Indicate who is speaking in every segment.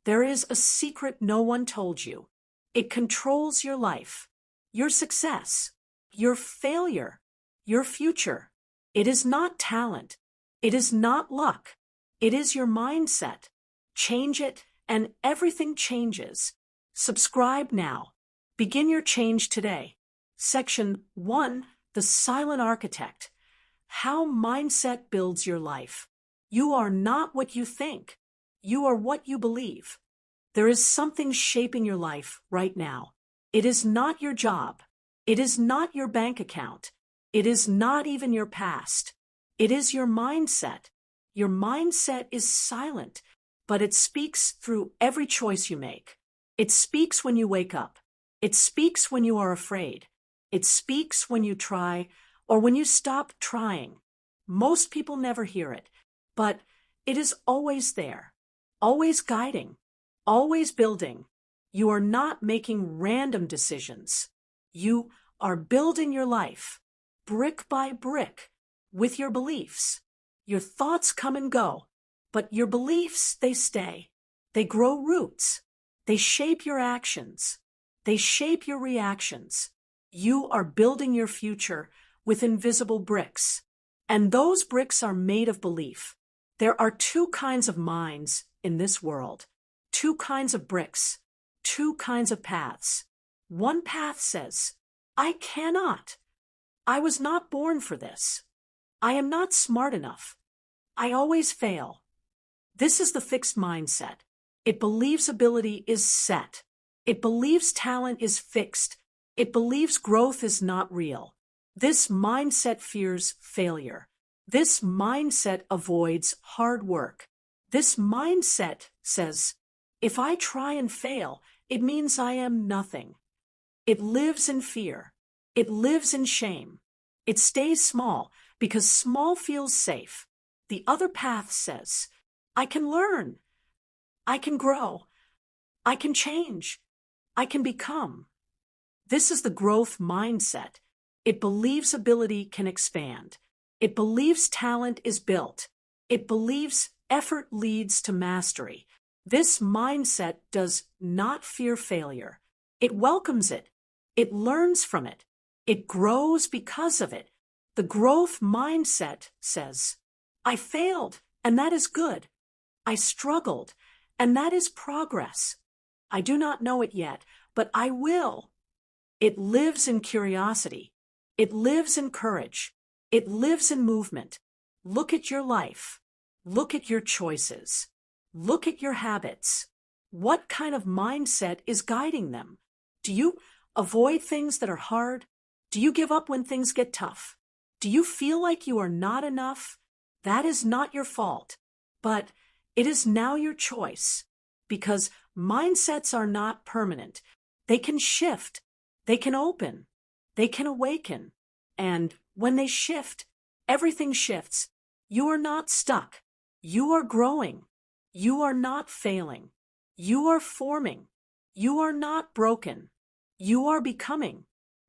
Speaker 1: There is a secret no one told you. It controls your life, your success, your failure, your future. It is not talent. It is not luck. It is your mindset. Change it, and everything changes. Subscribe now. Begin your change today. Section 1, The Silent Architect. How mindset builds your life. You are not what you think. You are what you believe. There is something shaping your life right now. It is not your job. It is not your bank account. It is not even your past. It is your mindset. Your mindset is silent, but it speaks through every choice you make. It speaks when you wake up. It speaks when you are afraid. It speaks when you try or when you stop trying. Most people never hear it, but it is always there, always guiding, always building. You are not making random decisions. You are building your life, brick by brick, with your beliefs. Your thoughts come and go, but your beliefs, they stay. They grow roots. They shape your actions. They shape your reactions. You are building your future with invisible bricks, and those bricks are made of belief. There are two kinds of minds in this world, two kinds of bricks, two kinds of paths. One path says, I cannot. I was not born for this. I am not smart enough. I always fail. This is the fixed mindset. It believes ability is set. It believes talent is fixed. It believes growth is not real. This mindset fears failure. This mindset avoids hard work. This mindset says, if I try and fail, it means I am nothing. It lives in fear. It lives in shame. It stays small because small feels safe. The other path says, I can learn. I can grow. I can change. I can become. This is the growth mindset. It believes ability can expand. It believes talent is built. It believes effort leads to mastery. This mindset does not fear failure. It welcomes it. It learns from it. It grows because of it. The growth mindset says, I failed, and that is good. I struggled, and that is progress. I do not know it yet, but I will. It lives in curiosity. It lives in courage. It lives in movement. Look at your life. Look at your choices. Look at your habits. What kind of mindset is guiding them? Do you avoid things that are hard? Do you give up when things get tough? Do you feel like you are not enough? That is not your fault, but it is now your choice, because mindsets are not permanent. They can shift. They can open. They can awaken. And when they shift, everything shifts. You are not stuck. You are growing. You are not failing. You are forming. You are not broken. You are becoming.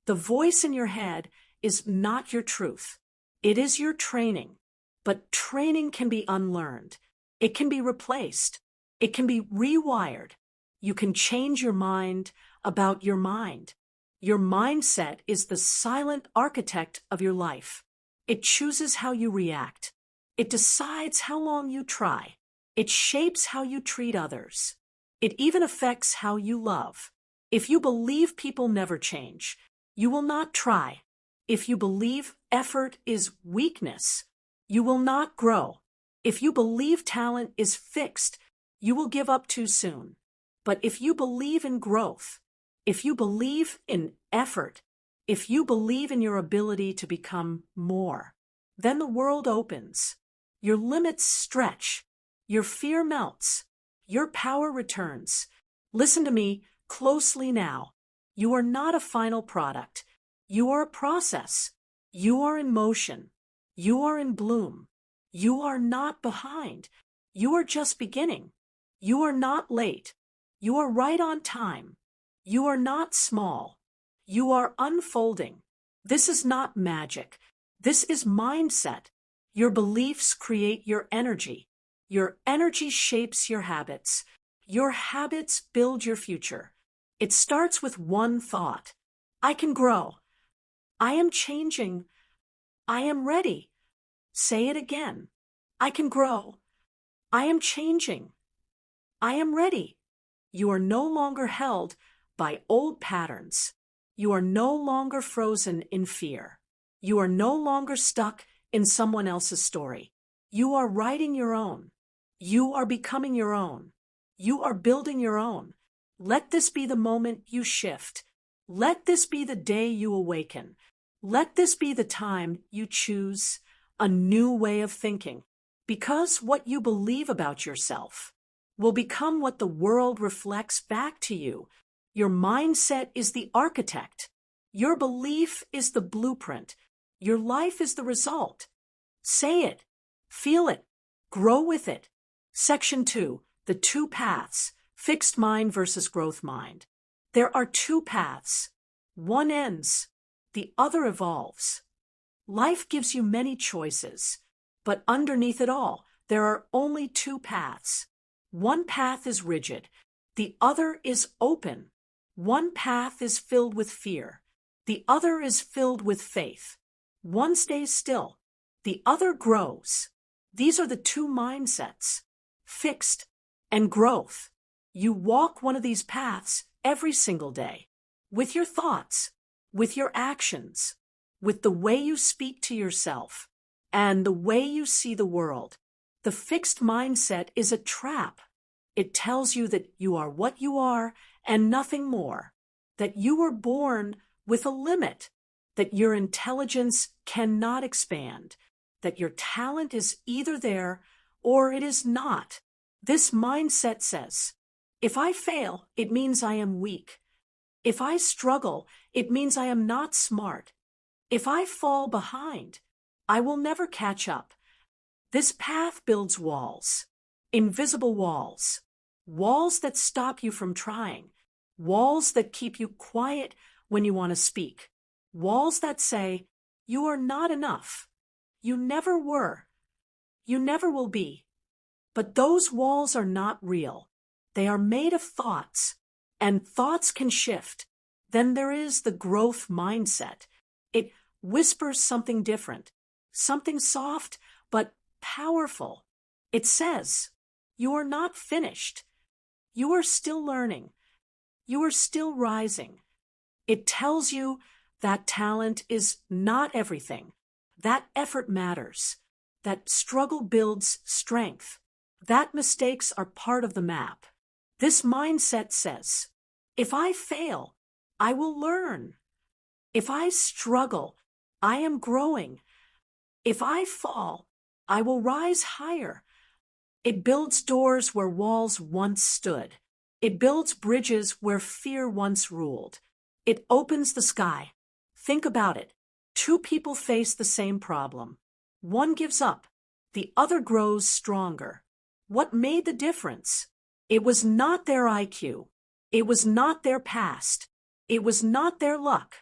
Speaker 1: The voice in your head is not your truth. It is your training. But training can be unlearned. It can be replaced. It can be rewired. You can change your mind about your mind. Your mindset is the silent architect of your life. It chooses how you react. It decides how long you try. It shapes how you treat others. It even affects how you love. If you believe people never change, you will not try. If you believe effort is weakness, you will not grow. If you believe talent is fixed, you will give up too soon. But if you believe in growth, if you believe in effort, if you believe in your ability to become more, then the world opens. Your limits stretch. Your fear melts. Your power returns. Listen to me closely now. You are not a final product. You are a process. You are in motion. You are in bloom. You are not behind. You are just beginning. You are not late. You are right on time. You are not small. You are unfolding. This is not magic. This is mindset. Your beliefs create your energy. Your energy shapes your habits. Your habits build your future. It starts with one thought. I can grow. I am changing. I am ready. Say it again. I can grow. I am changing. I am ready. You are no longer held by old patterns. You are no longer frozen in fear. You are no longer stuck in someone else's story. You are writing your own. You are becoming your own. You are building your own. Let this be the moment you shift. Let this be the day you awaken. Let this be the time you choose a new way of thinking. Because what you believe about yourself will become what the world reflects back to you. Your mindset is the architect. Your belief is the blueprint. Your life is the result. Say it. Feel it. Grow with it. Section 2. The two paths. Fixed mind versus growth mind. There are two paths. One ends. The other evolves. Life gives you many choices, but underneath it all, there are only two paths. One path is rigid. The other is open. One path is filled with fear. The other is filled with faith. One stays still. The other grows. These are the two mindsets, fixed and growth. You walk one of these paths every single day, with your thoughts, with your actions, with the way you speak to yourself, and the way you see the world. The fixed mindset is a trap. It tells you that you are what you are and nothing more, that you were born with a limit, that your intelligence cannot expand, that your talent is either there or it is not. This mindset says, if I fail, it means I am weak. If I struggle, it means I am not smart. If I fall behind, I will never catch up. This path builds walls, invisible walls, walls that stop you from trying, walls that keep you quiet when you want to speak, walls that say, you are not enough. You never were. You never will be. But those walls are not real. They are made of thoughts, and thoughts can shift. Then there is the growth mindset. It whispers something different, something soft but powerful. It says, you are not finished. You are still learning. You are still rising. It tells you that talent is not everything. That effort matters. That struggle builds strength. That mistakes are part of the map. This mindset says, if I fail, I will learn. If I struggle, I am growing. If I fall, I will rise higher. It builds doors where walls once stood. It builds bridges where fear once ruled. It opens the sky. Think about it. Two people face the same problem. One gives up. The other grows stronger. What made the difference? It was not their IQ. It was not their past. It was not their luck.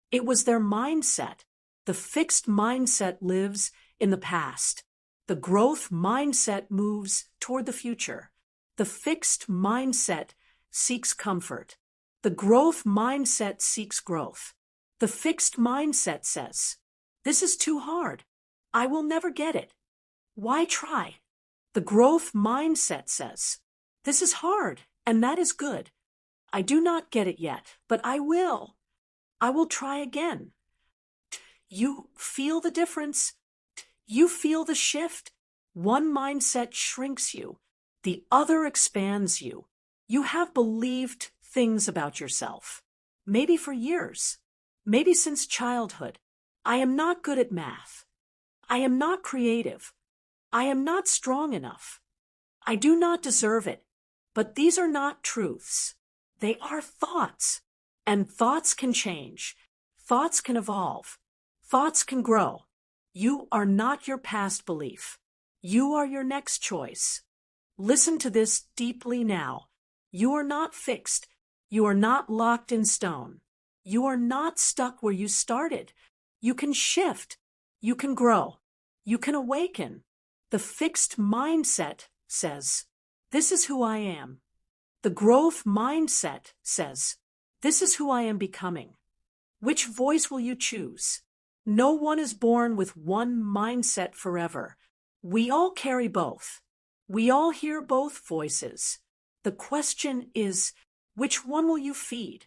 Speaker 1: It was their mindset. The fixed mindset lives in the past. The growth mindset moves toward the future. The fixed mindset seeks comfort. The growth mindset seeks growth. The fixed mindset says, this is too hard. I will never get it. Why try? The growth mindset says, this is hard, and that is good. I do not get it yet, but I will. I will try again. You feel the difference? You feel the shift? One mindset shrinks you. The other expands you. You have believed things about yourself, maybe for years, maybe since childhood. I am not good at math. I am not creative. I am not strong enough. I do not deserve it. But these are not truths. They are thoughts. And thoughts can change. Thoughts can evolve. Thoughts can grow. You are not your past belief. You are your next choice. Listen to this deeply now. You are not fixed. You are not locked in stone. You are not stuck where you started. You can shift. You can grow. You can awaken. The fixed mindset says, this is who I am. The growth mindset says, this is who I am becoming. Which voice will you choose? No one is born with one mindset forever. We all carry both. We all hear both voices. The question is, which one will you feed?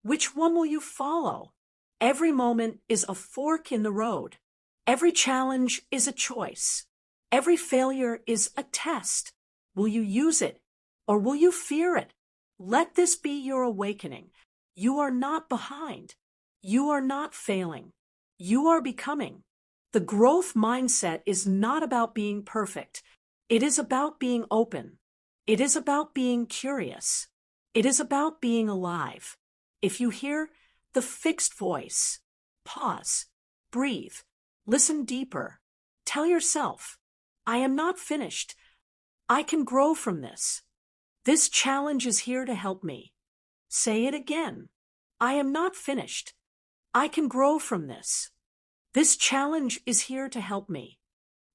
Speaker 1: Which one will you follow? Every moment is a fork in the road. Every challenge is a choice. Every failure is a test. Will you use it or will you fear it? Let this be your awakening. You are not behind. You are not failing. You are becoming. The growth mindset is not about being perfect. It is about being open. It is about being curious. It is about being alive. If you hear the fixed voice, pause, breathe, listen deeper. Tell yourself, I am not finished. I can grow from this. This challenge is here to help me. Say it again. I am not finished. I can grow from this. This challenge is here to help me.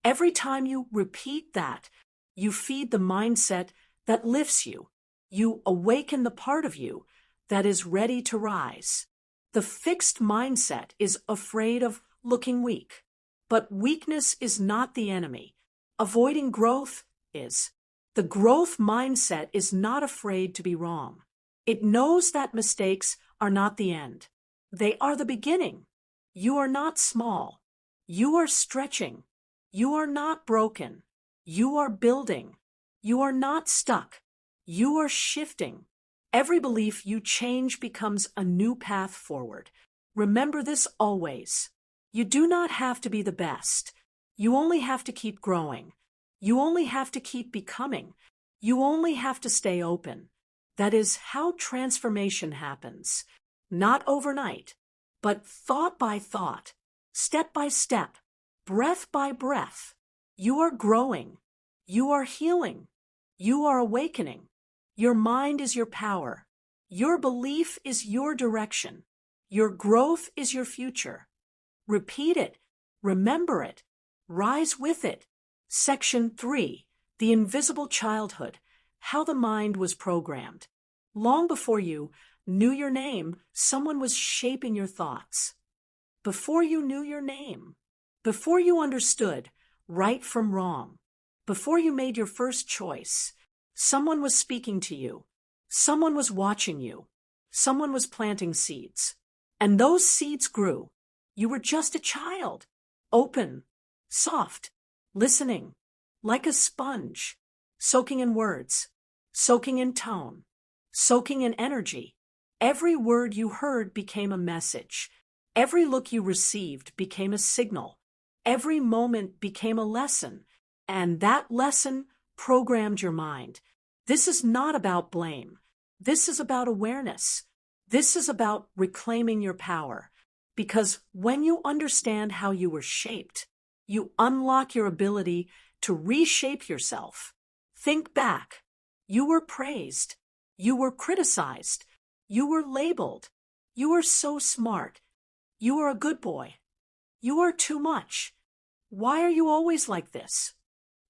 Speaker 1: Every time you repeat that, you feed the mindset that lifts you. You awaken the part of you that is ready to rise. The fixed mindset is afraid of looking weak. But weakness is not the enemy. Avoiding growth is. The growth mindset is not afraid to be wrong. It knows that mistakes are not the end. They are the beginning. You are not small. You are stretching. You are not broken. You are building. You are not stuck. You are shifting. Every belief you change becomes a new path forward. Remember this always. You do not have to be the best. You only have to keep growing. You only have to keep becoming. You only have to stay open. That is how transformation happens. Not overnight, but thought by thought, step by step, breath by breath. You are growing. You are healing. You are awakening. Your mind is your power. Your belief is your direction. Your growth is your future. Repeat it. Remember it. Rise with it. Section 3. The Invisible Childhood. How the Mind Was Programmed. Long before you knew your name, someone was shaping your thoughts. Before you knew your name. Before you understood right from wrong. Before you made your first choice. Someone was speaking to you. Someone was watching you. Someone was planting seeds. And those seeds grew. You were just a child. Open. Soft. Listening. Like a sponge. Soaking in words. Soaking in tone. Soaking in energy. Every word you heard became a message. Every look you received became a signal. Every moment became a lesson. And that lesson programmed your mind. This is not about blame. This is about awareness. This is about reclaiming your power. Because when you understand how you were shaped, you unlock your ability to reshape yourself. Think back. You were praised. You were criticized. You were labeled. You were so smart. You are a good boy. You are too much. Why are you always like this?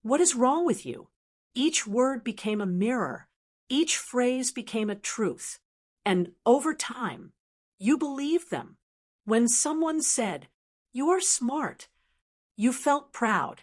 Speaker 1: What is wrong with you? Each word became a mirror. Each phrase became a truth. And over time, you believed them. When someone said, "You are smart," you felt proud.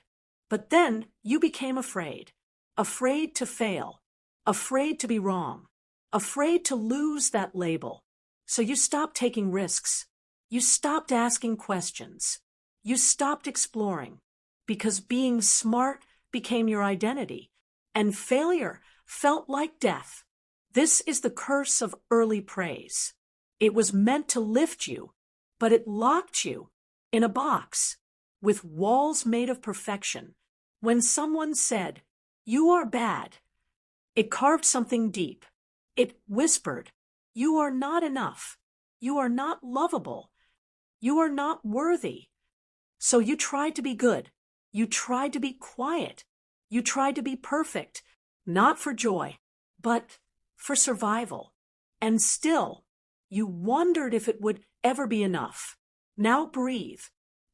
Speaker 1: But then you became afraid. Afraid to fail. Afraid to be wrong. Afraid to lose that label. So you stopped taking risks. You stopped asking questions. You stopped exploring. Because being smart became your identity. And failure felt like death. This is the curse of early praise. It was meant to lift you, but it locked you in a box with walls made of perfection. When someone said, "You are bad," it carved something deep. It whispered, "You are not enough. You are not lovable. You are not worthy." So you tried to be good. You tried to be quiet. You tried to be perfect, not for joy, but for survival. And still, you wondered if it would ever be enough. Now breathe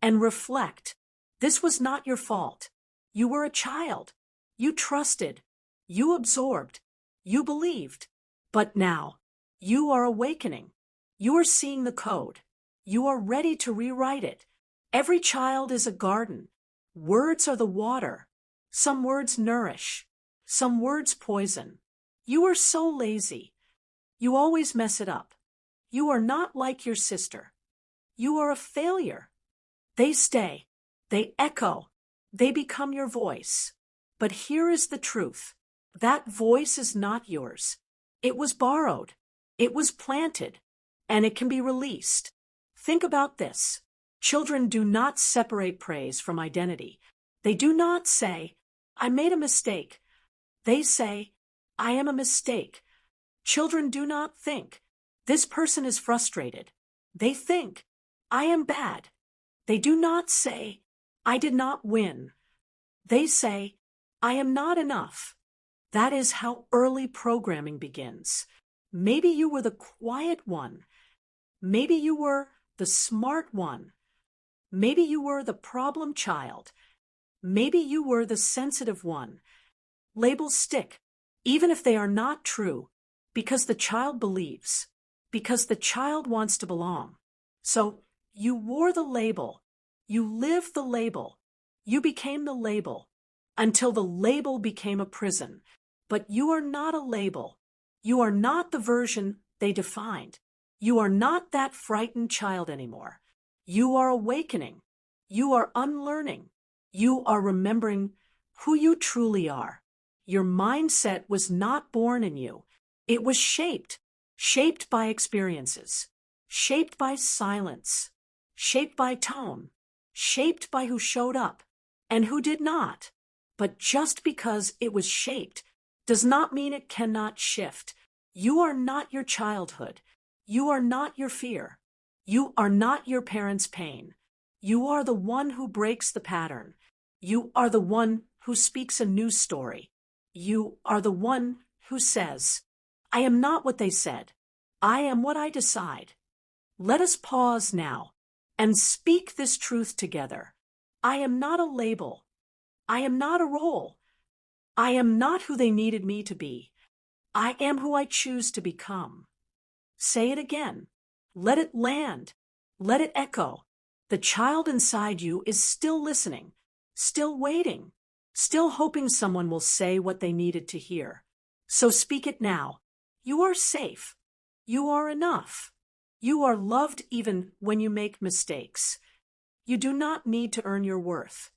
Speaker 1: and reflect. This was not your fault. You were a child. You trusted. You absorbed. You believed. But now, you are awakening. You are seeing the code. You are ready to rewrite it. Every child is a garden. Words are the water. Some words nourish. Some words poison. You are so lazy. You always mess it up. You are not like your sister. You are a failure. They stay. They echo. They become your voice. But here is the truth. That voice is not yours. It was borrowed. It was planted. And it can be released. Think about this. Children do not separate praise from identity. They do not say, I made a mistake. They say, I am a mistake. Children do not think, this person is frustrated. They think, I am bad. They do not say, I did not win. They say, I am not enough. That is how early programming begins. Maybe you were the quiet one. Maybe you were the smart one. Maybe you were the problem child. Maybe you were the sensitive one. Labels stick, even if they are not true, because the child believes, because the child wants to belong. So you wore the label. You lived the label. You became the label until the label became a prison. But you are not a label. You are not the version they defined. You are not that frightened child anymore. You are awakening. You are unlearning. You are remembering who you truly are. Your mindset was not born in you. It was shaped by experiences, shaped by silence, shaped by tone, shaped by who showed up and who did not. But just because it was shaped does not mean it cannot shift. You are not your childhood. You are not your fear. You are not your parents' pain. You are the one who breaks the pattern. You are the one who speaks a new story. You are the one who says, I am not what they said. I am what I decide. Let us pause now and speak this truth together. I am not a label. I am not a role. I am not who they needed me to be. I am who I choose to become. Say it again. Let it land. Let it echo. The child inside you is still listening, still waiting, still hoping someone will say what they needed to hear. So speak it now. You are safe. You are enough. You are loved even when you make mistakes. You do not need to earn your worth.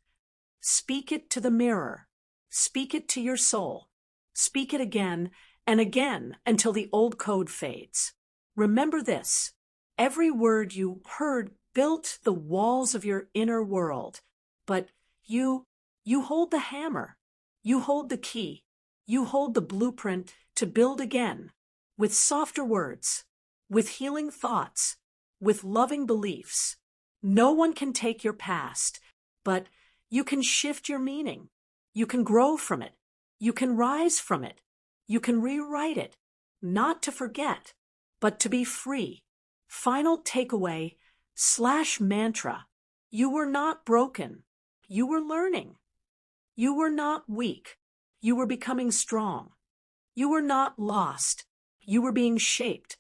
Speaker 1: Speak it to the mirror. Speak it to your soul. Speak it again and again until the old code fades. Remember this. Every word you heard built the walls of your inner world. But you hold the hammer. You hold the key. You hold the blueprint to build again, with softer words, with healing thoughts, with loving beliefs. No one can take your past, but you can shift your meaning. You can grow from it. You can rise from it. You can rewrite it, not to forget, but to be free. Final takeaway / mantra. You were not broken. You were learning. You were not weak. You were becoming strong. You were not lost. You were being shaped.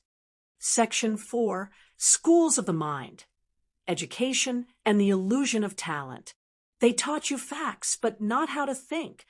Speaker 1: Section 4, Schools of the Mind. Education and the illusion of talent. They taught you facts, but not how to think.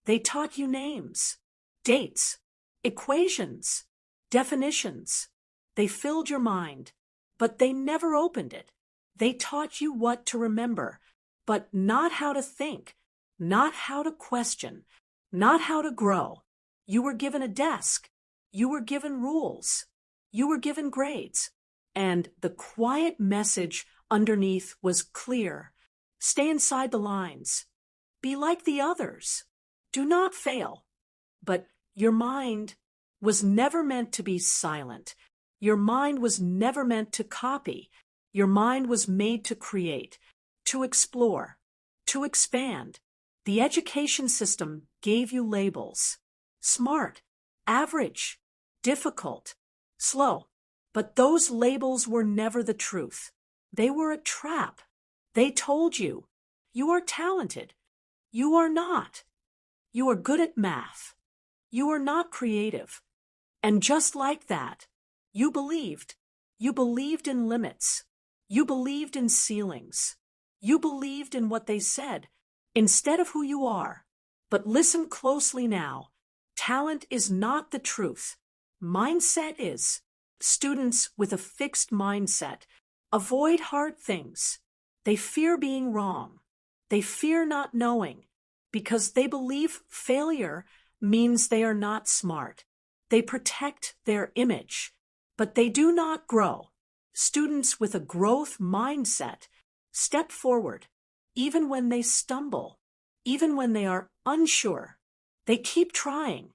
Speaker 1: They taught you names, dates, equations, definitions. They filled your mind, but they never opened it. They taught you what to remember, but not how to think, not how to question, not how to grow. You were given a desk. You were given rules. You were given grades. And the quiet message underneath was clear. Stay inside the lines. Be like the others. Do not fail. But your mind was never meant to be silent. Your mind was never meant to copy. Your mind was made to create, to explore, to expand. The education system gave you labels. Smart, average, difficult, slow. But those labels were never the truth. They were a trap. They told you, you are talented. You are not. You are good at math. You are not creative. And just like that, you believed. You believed in limits. You believed in ceilings. You believed in what they said instead of who you are. But listen closely now. Talent is not the truth. Mindset is. Students with a fixed mindset avoid hard things. They fear being wrong. They fear not knowing because they believe failure means they are not smart. They protect their image, but they do not grow. Students with a growth mindset step forward, even when they stumble, even when they are unsure. They keep trying.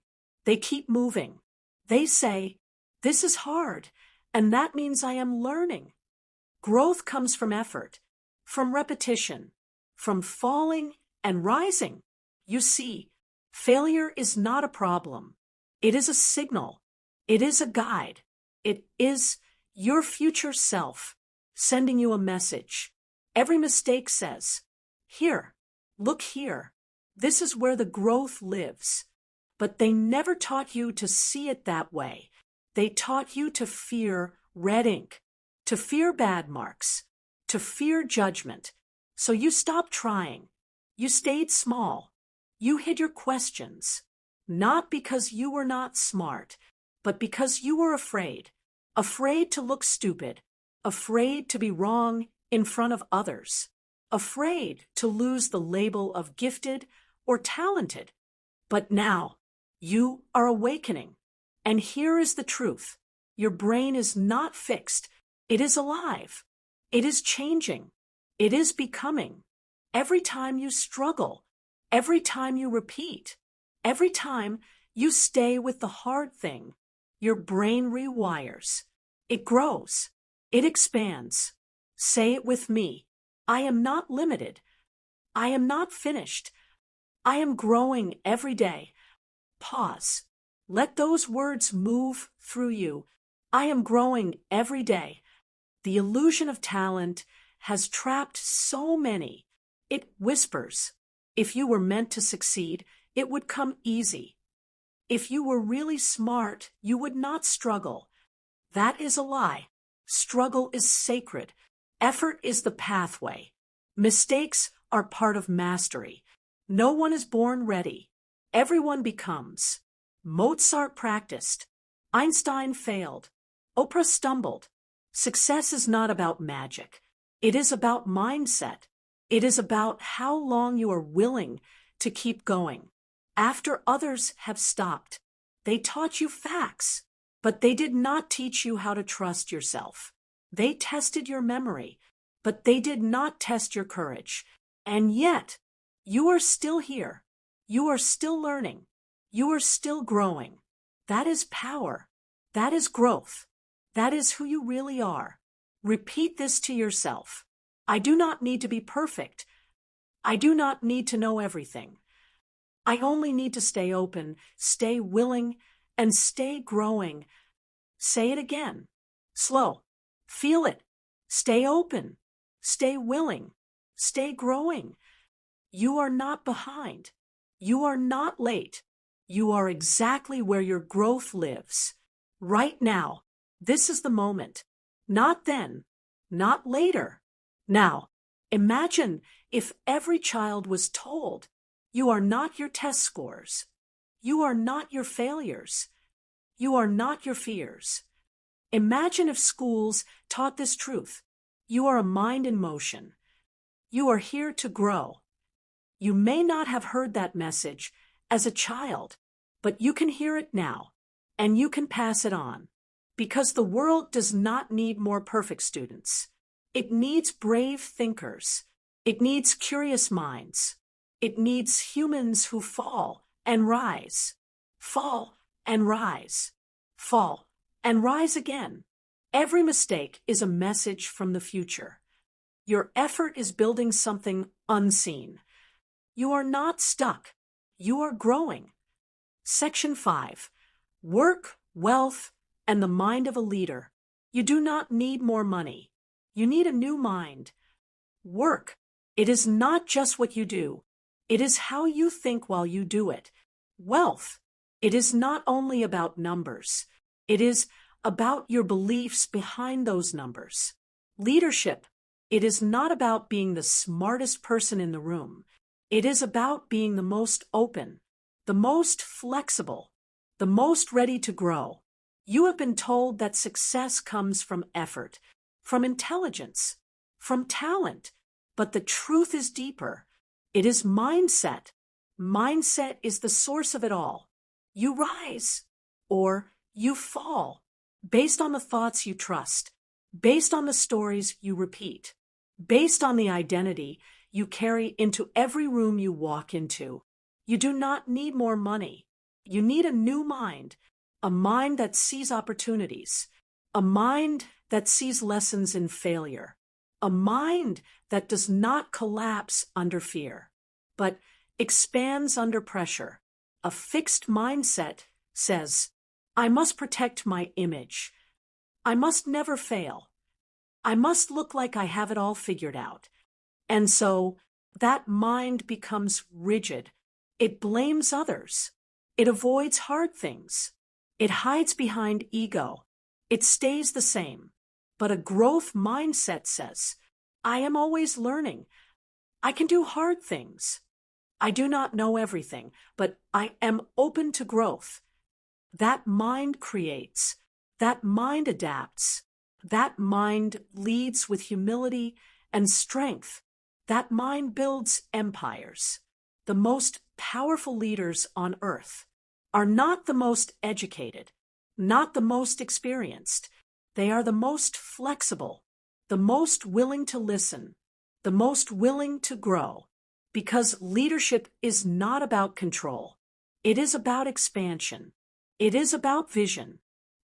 Speaker 1: They keep moving. They say, "This is hard, and that means I am learning." Growth comes from effort, from repetition, from falling and rising. You see, failure is not a problem. It is a signal. It is a guide. It is your future self sending you a message. Every mistake says, "Here, look here. This is where the growth lives." But they never taught you to see it that way. They taught you to fear red ink, to fear bad marks, to fear judgment. So you stopped trying. You stayed small. You hid your questions, not because you were not smart, but because you were afraid. Afraid to look stupid, afraid to be wrong in front of others, afraid to lose the label of gifted or talented. But now, you are awakening. And here is the truth. Your brain is not fixed. It is alive. It is changing. It is becoming. Every time you struggle, every time you repeat, every time you stay with the hard thing, your brain rewires. It grows. It expands. Say it with me. I am not limited. I am not finished. I am growing every day. Pause. Let those words move through you. I am growing every day. The illusion of talent has trapped so many. It whispers. If you were meant to succeed, it would come easy. If you were really smart, you would not struggle. That is a lie. Struggle is sacred. Effort is the pathway. Mistakes are part of mastery. No one is born ready. Everyone becomes. Mozart practiced. Einstein failed. Oprah stumbled. Success is not about magic. It is about mindset. It is about how long you are willing to keep going. After others have stopped, they taught you facts, but they did not teach you how to trust yourself. They tested your memory, but they did not test your courage. And yet, you are still here. You are still learning. You are still growing. That is power. That is growth. That is who you really are. Repeat this to yourself. I do not need to be perfect. I do not need to know everything. I only need to stay open, stay willing, and stay growing. Say it again. Slow. Feel it. Stay open. Stay willing. Stay growing. You are not behind. You are not late. You are exactly where your growth lives. Right now. This is the moment. Not then. Not later. Now, imagine if every child was told, you are not your test scores. You are not your failures. You are not your fears. Imagine if schools taught this truth. You are a mind in motion. You are here to grow. You may not have heard that message as a child, but you can hear it now, and you can pass it on. Because the world does not need more perfect students. It needs brave thinkers. It needs curious minds. It needs humans who fall and rise. Fall and rise. Fall and rise again. Every mistake is a message from the future. Your effort is building something unseen. You are not stuck. You are growing. Section 5. Work, wealth, and the mind of a leader. You do not need more money. You need a new mind. Work. It is not just what you do. It is how you think while you do it. Wealth. It is not only about numbers. It is about your beliefs behind those numbers. Leadership, it is not about being the smartest person in the room. It is about being the most open, the most flexible, the most ready to grow. You have been told that success comes from effort, from intelligence, from talent, but the truth is deeper. It is mindset. Mindset is the source of it all. You rise or you fall based on the thoughts you trust, based on the stories you repeat, based on the identity you carry into every room you walk into. You do not need more money. You need a new mind, a mind that sees opportunities, a mind that sees lessons in failure, a mind that does not collapse under fear, but expands under pressure. A fixed mindset says, I must protect my image. I must never fail. I must look like I have it all figured out. And so that mind becomes rigid. It blames others. It avoids hard things. It hides behind ego. It stays the same. But a growth mindset says, I am always learning. I can do hard things. I do not know everything, but I am open to growth. That mind creates. That mind adapts. That mind leads with humility and strength. That mind builds empires. The most powerful leaders on earth are not the most educated, not the most experienced. They are the most flexible, the most willing to listen, the most willing to grow, because leadership is not about control. It is about expansion. It is about vision.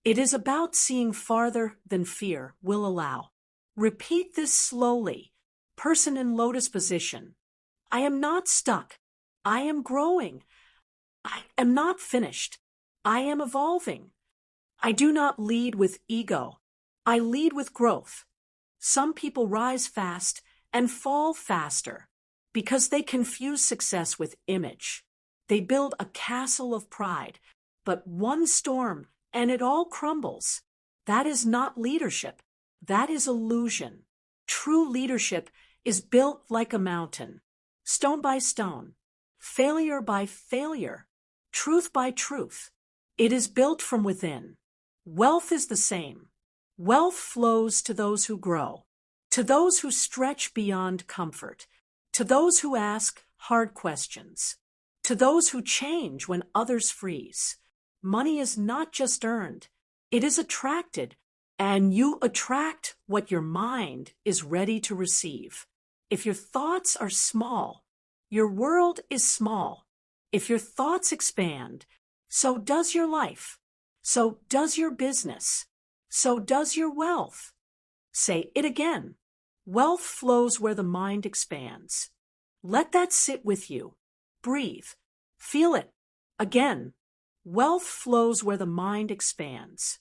Speaker 1: It is about seeing farther than fear will allow. Repeat this slowly. Person in lotus position. I am not stuck. I am growing. I am not finished. I am evolving. I do not lead with ego. I lead with growth. Some people rise fast and fall faster because they confuse success with image. They build a castle of pride, but one storm and it all crumbles. That is not leadership. That is illusion. True leadership is built like a mountain, stone by stone, failure by failure, truth by truth. It is built from within. Wealth is the same. Wealth flows to those who grow, to those who stretch beyond comfort, to those who ask hard questions, to those who change when others freeze. Money is not just earned, it is attracted, and you attract what your mind is ready to receive. If your thoughts are small, your world is small. If your thoughts expand, so does your life. So does your business. So does your wealth. Say it again. Wealth flows where the mind expands. Let that sit with you. Breathe. Feel it. Again. Wealth flows where the mind expands.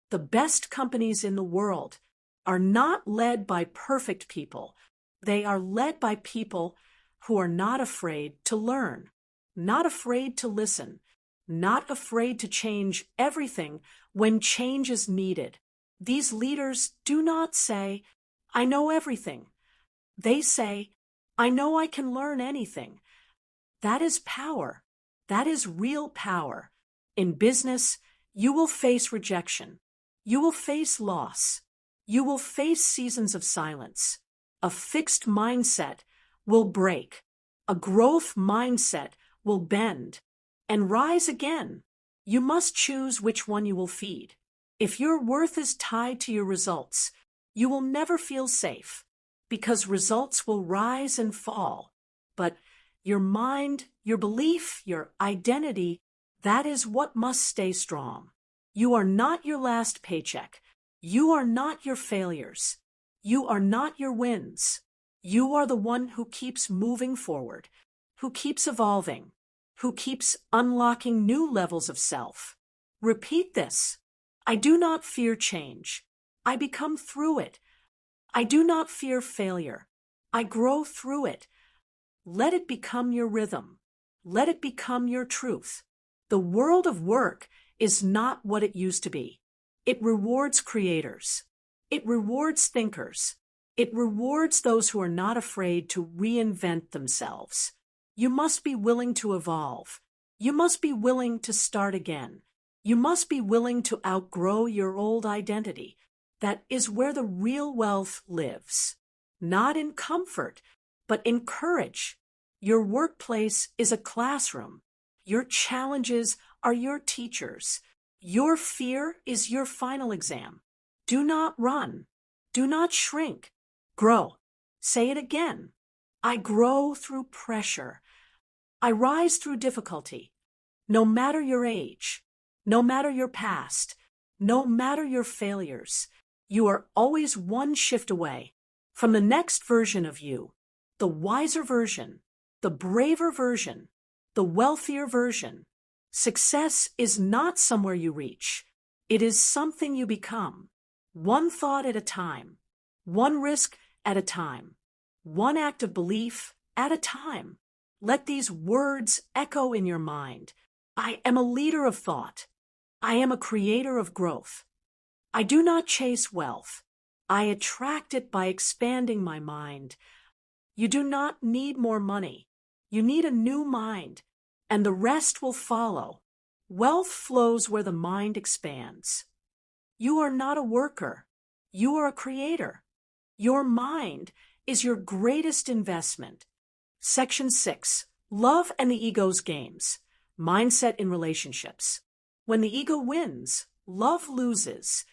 Speaker 1: The best companies in the world are not led by perfect people. They are led by people who are not afraid to learn, not afraid to listen, not afraid to change everything when change is needed. These leaders do not say, I know everything. They say, I know I can learn anything. That is power. That is real power. In business, you will face rejection. You will face loss. You will face seasons of silence. A fixed mindset will break. A growth mindset will bend and rise again. You must choose which one you will feed. If your worth is tied to your results, you will never feel safe because results will rise and fall. But your mind, your belief, your identity, that is what must stay strong. You are not your last paycheck. You are not your failures. You are not your wins. You are the one who keeps moving forward, who keeps evolving, who keeps unlocking new levels of self. Repeat this. I do not fear change. I become through it. I do not fear failure. I grow through it. Let it become your rhythm. Let it become your truth. The world of work is not what it used to be. It rewards creators. It rewards thinkers. It rewards those who are not afraid to reinvent themselves. You must be willing to evolve. You must be willing to start again. You must be willing to outgrow your old identity. That is where the real wealth lives. Not in comfort, but in courage. Your workplace is a classroom. Your challenges are your teachers. Your fear is your final exam. Do not run. Do not shrink. Grow. Say it again. I grow through pressure. I rise through difficulty. No matter your age, no matter your past, no matter your failures, you are always one shift away from the next version of you, the wiser version, the braver version, the wealthier version. Success is not somewhere you reach. It is something you become, one thought at a time, one risk at a time, one act of belief at a time. Let these words echo in your mind. I am a leader of thought. I am a creator of growth. I do not chase wealth. I attract it by expanding my mind. You do not need more money. You need a new mind, and the rest will follow. Wealth flows where the mind expands. You are not a worker. You are a creator. Your mind is your greatest investment. Section 6. Love and the Ego's Games. Mindset in Relationships. When the ego wins, love loses.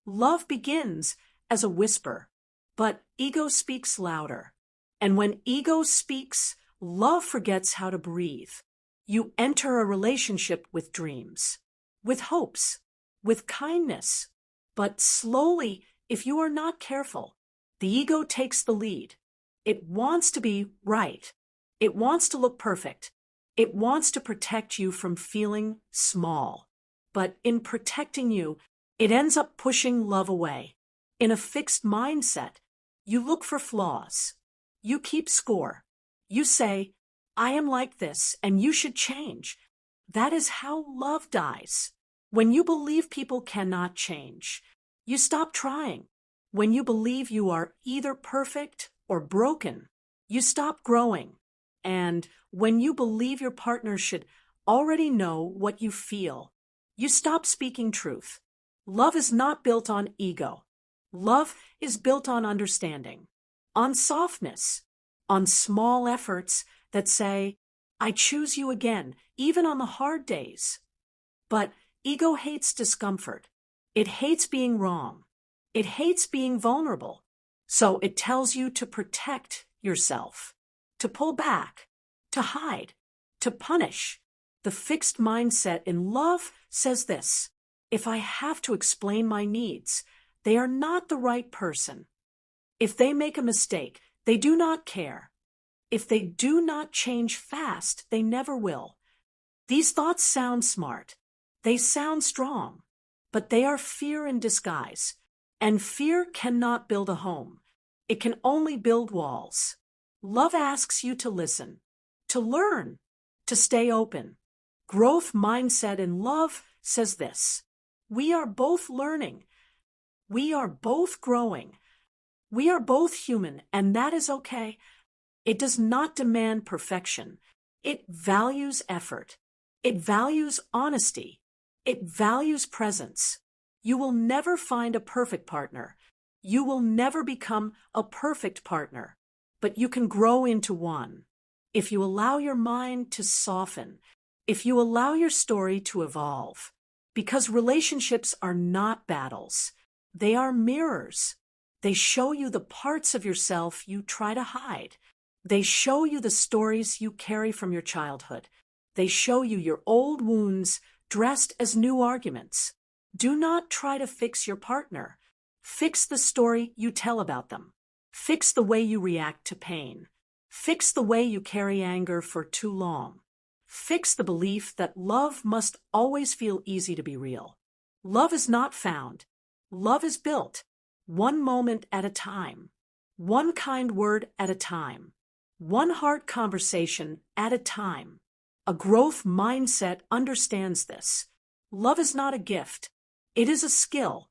Speaker 1: Love begins as a whisper, but ego speaks louder. And when ego speaks, love forgets how to breathe. You enter a relationship with dreams, with hopes, with kindness. But slowly, if you are not careful, the ego takes the lead. It wants to be right. It wants to look perfect. It wants to protect you from feeling small. But in protecting you, it ends up pushing love away. In a fixed mindset, you look for flaws. You keep score. You say, I am like this and you should change. That is how love dies. When you believe people cannot change, you stop trying. When you believe you are either perfect or broken, you stop growing. And when you believe your partner should already know what you feel, you stop speaking truth. Love is not built on ego. Love is built on understanding, on softness, on small efforts that say, I choose you again, even on the hard days. But ego hates discomfort. It hates being wrong. It hates being vulnerable. So it tells you to protect yourself, to pull back, to hide, to punish. The fixed mindset in love says this: if I have to explain my needs, they are not the right person. If they make a mistake, they do not care. If they do not change fast, they never will. These thoughts sound smart. They sound strong, but they are fear in disguise. And fear cannot build a home. It can only build walls. Love asks you to listen, to learn, to stay open. Growth mindset in love says this: we are both learning. We are both growing. We are both human, and that is okay. It does not demand perfection. It values effort. It values honesty. It values presence. You will never find a perfect partner. You will never become a perfect partner, but you can grow into one. If you allow your mind to soften, if you allow your story to evolve, because relationships are not battles. They are mirrors. They show you the parts of yourself you try to hide. They show you the stories you carry from your childhood. They show you your old wounds dressed as new arguments. Do not try to fix your partner. Fix the story you tell about them. Fix the way you react to pain. Fix the way you carry anger for too long. Fix the belief that love must always feel easy to be real. Love is not found. Love is built, one moment at a time, one kind word at a time, one heart conversation at a time. A growth mindset understands this. Love is not a gift. It is a skill.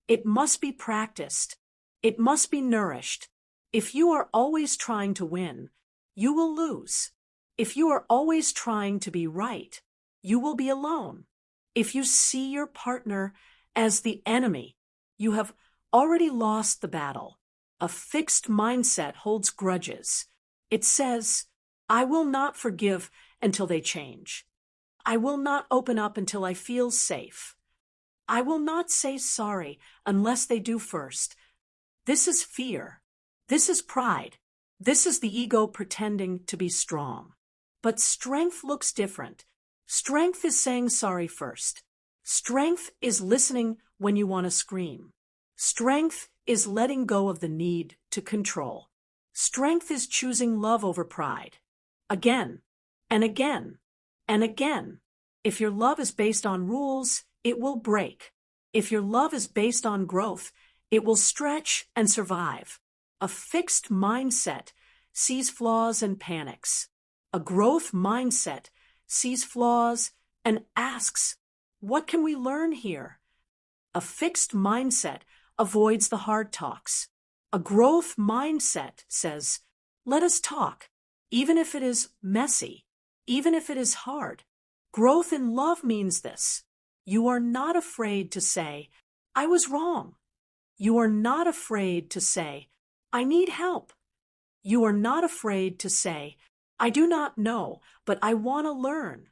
Speaker 1: It must be practiced. It must be nourished. If you are always trying to win, you will lose. If you are always trying to be right, you will be alone. If you see your partner as the enemy, you have already lost the battle. A fixed mindset holds grudges. It says, I will not forgive until they change. I will not open up until I feel safe. I will not say sorry unless they do first. This is fear. This is pride. This is the ego pretending to be strong. But strength looks different. Strength is saying sorry first. Strength is listening when you want to scream. Strength is letting go of the need to control. Strength is choosing love over pride. Again, and again, and again. If your love is based on rules, it will break. If your love is based on growth, it will stretch and survive. A fixed mindset sees flaws and panics. A growth mindset sees flaws and asks, what can we learn here? A fixed mindset avoids the hard talks. A growth mindset says, let us talk, even if it is messy, even if it is hard. Growth in love means this. You are not afraid to say, I was wrong. You are not afraid to say, I need help. You are not afraid to say, I do not know, but I want to learn.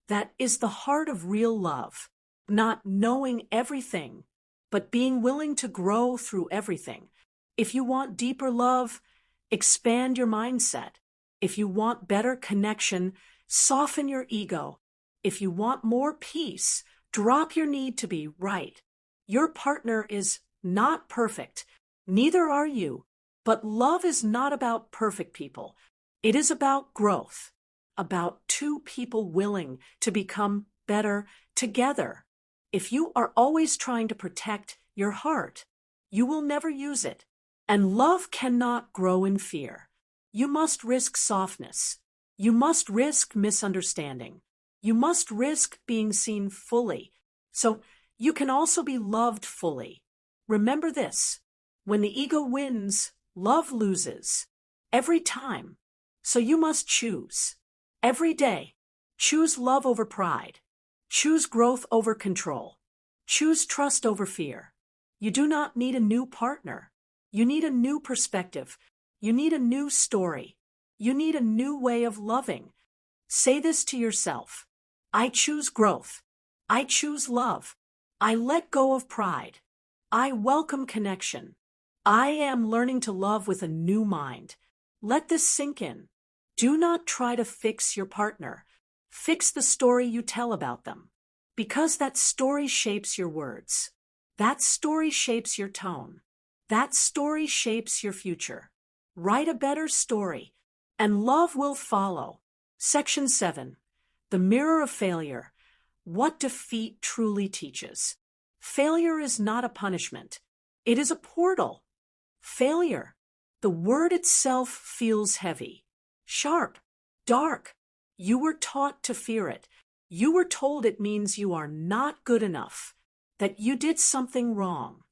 Speaker 1: That is the heart of real love, not knowing everything, but being willing to grow through everything. If you want deeper love, expand your mindset. If you want better connection, soften your ego. If you want more peace, drop your need to be right. Your partner is not perfect. Neither are you. But love is not about perfect people. It is about growth, about two people willing to become better together. If you are always trying to protect your heart, you will never use it. And love cannot grow in fear. You must risk softness. You must risk misunderstanding. You must risk being seen fully, so you can also be loved fully. Remember this, when the ego wins, love loses. Every time. So you must choose. Every day. Choose love over pride. Choose growth over control. Choose trust over fear. You do not need a new partner. You need a new perspective. You need a new story. You need a new way of loving. Say this to yourself. I choose growth. I choose love. I let go of pride. I welcome connection. I am learning to love with a new mind. Let this sink in. Do not try to fix your partner. Fix the story you tell about them. Because that story shapes your words. That story shapes your tone. That story shapes your future. Write a better story, and love will follow. Section 7. The Mirror of Failure. What defeat truly teaches. Failure is not a punishment. It is a portal. Failure. The word itself feels heavy, sharp, dark. You were taught to fear it. You were told it means you are not good enough, that you did something wrong,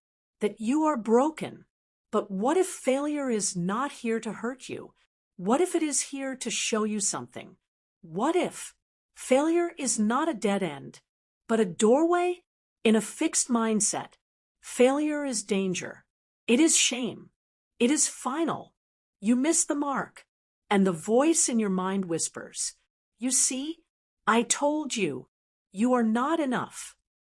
Speaker 1: that you are broken. But what if failure is not here to hurt you? What if it is here to show you something? What if failure is not a dead end, but a doorway? In a fixed mindset, failure is danger. It is shame. It is final. You miss the mark. And the voice in your mind whispers, you see, I told you, you are not enough.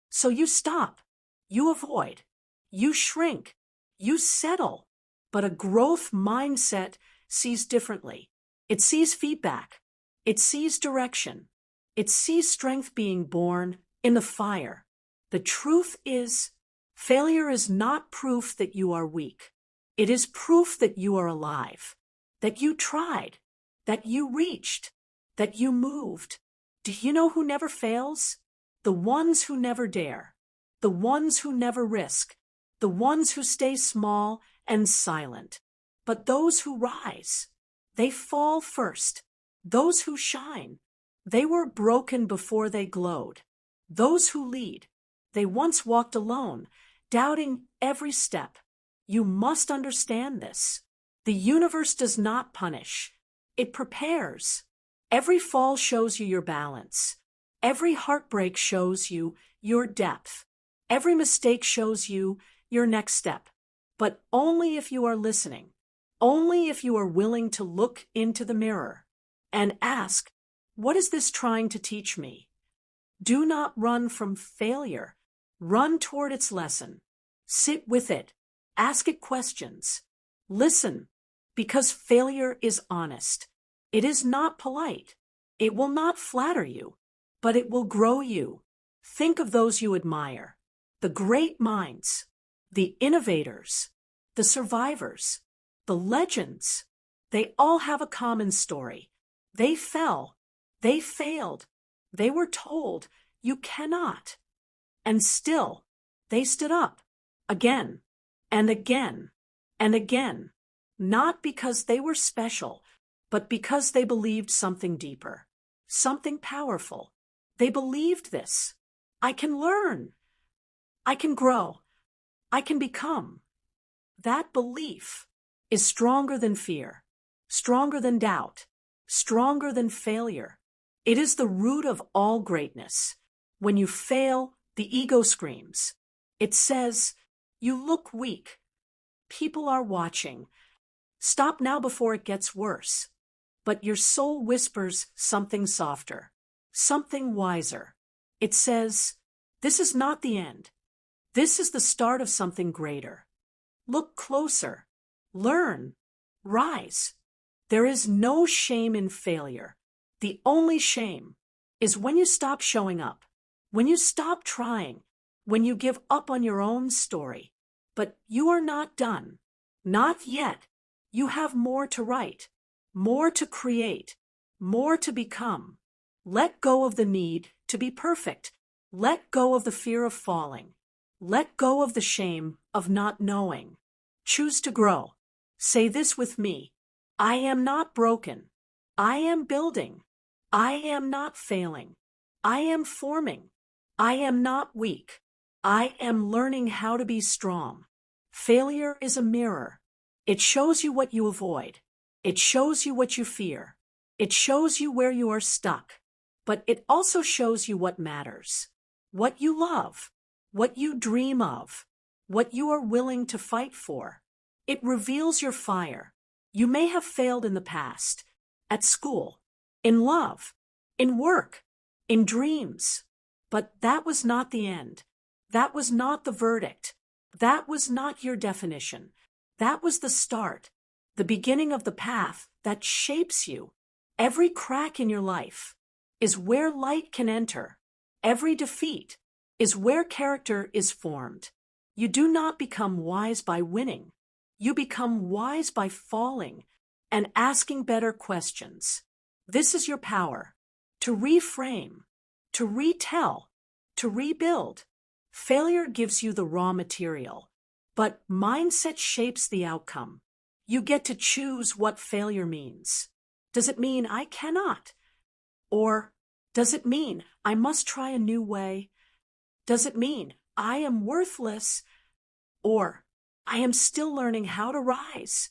Speaker 1: So you stop. You avoid. You shrink. You settle. But a growth mindset sees differently. It sees feedback. It sees direction. It sees strength being born in the fire. The truth is, failure is not proof that you are weak. It is proof that you are alive, that you tried, that you reached, that you moved. Do you know who never fails? The ones who never dare, the ones who never risk, the ones who stay small and silent. But those who rise, they fall first. Those who shine, they were broken before they glowed. Those who lead, They once walked alone, doubting every step. You must understand this. The universe does not punish. It prepares. Every fall shows you your balance. Every heartbreak shows you your depth. Every mistake shows you your next step. But only if you are listening. Only if you are willing to look into the mirror and ask, what is this trying to teach me? Do not run from failure. Run toward its lesson. Sit with it. Ask it questions. Listen, because failure is honest. It is not polite. It will not flatter you, but it will grow you. Think of those you admire, the great minds, the innovators, the survivors, the legends. They all have a common story. They fell. They failed. They were told, you cannot. And still, they stood up again and again and again, not because they were special, but because they believed something deeper, something powerful. They believed this. I can learn. I can grow. I can become. That belief is stronger than fear, stronger than doubt, stronger than failure. It is the root of all greatness. When you fail, the ego screams. It says, you look weak. People are watching. Stop now before it gets worse. But your soul whispers something softer, something wiser. It says, this is not the end. This is the start of something greater. Look closer. Learn. Rise. There is no shame in failure. The only shame is when you stop showing up, when you stop trying, when you give up on your own story. But you are not done. Not yet. You have more to write, more to create, more to become. Let go of the need to be perfect. Let go of the fear of falling. Let go of the shame of not knowing. Choose to grow. Say this with me. I am not broken. I am building. I am not failing. I am forming. I am not weak. I am learning how to be strong. Failure is a mirror. It shows you what you avoid. It shows you what you fear. It shows you where you are stuck. But it also shows you what matters, what you love, what you dream of, what you are willing to fight for. It reveals your fire. You may have failed in the past, at school, in love, in work, in dreams. But that was not the end. That was not the verdict. That was not your definition. That was the start, the beginning of the path that shapes you. Every crack in your life is where light can enter. Every defeat is where character is formed. You do not become wise by winning. You become wise by falling and asking better questions. This is your power, to reframe, to retell, to rebuild. Failure gives you the raw material, but mindset shapes the outcome. You get to choose what failure means. Does it mean I cannot? Or does it mean I must try a new way? Does it mean I am worthless? Or I am still learning how to rise?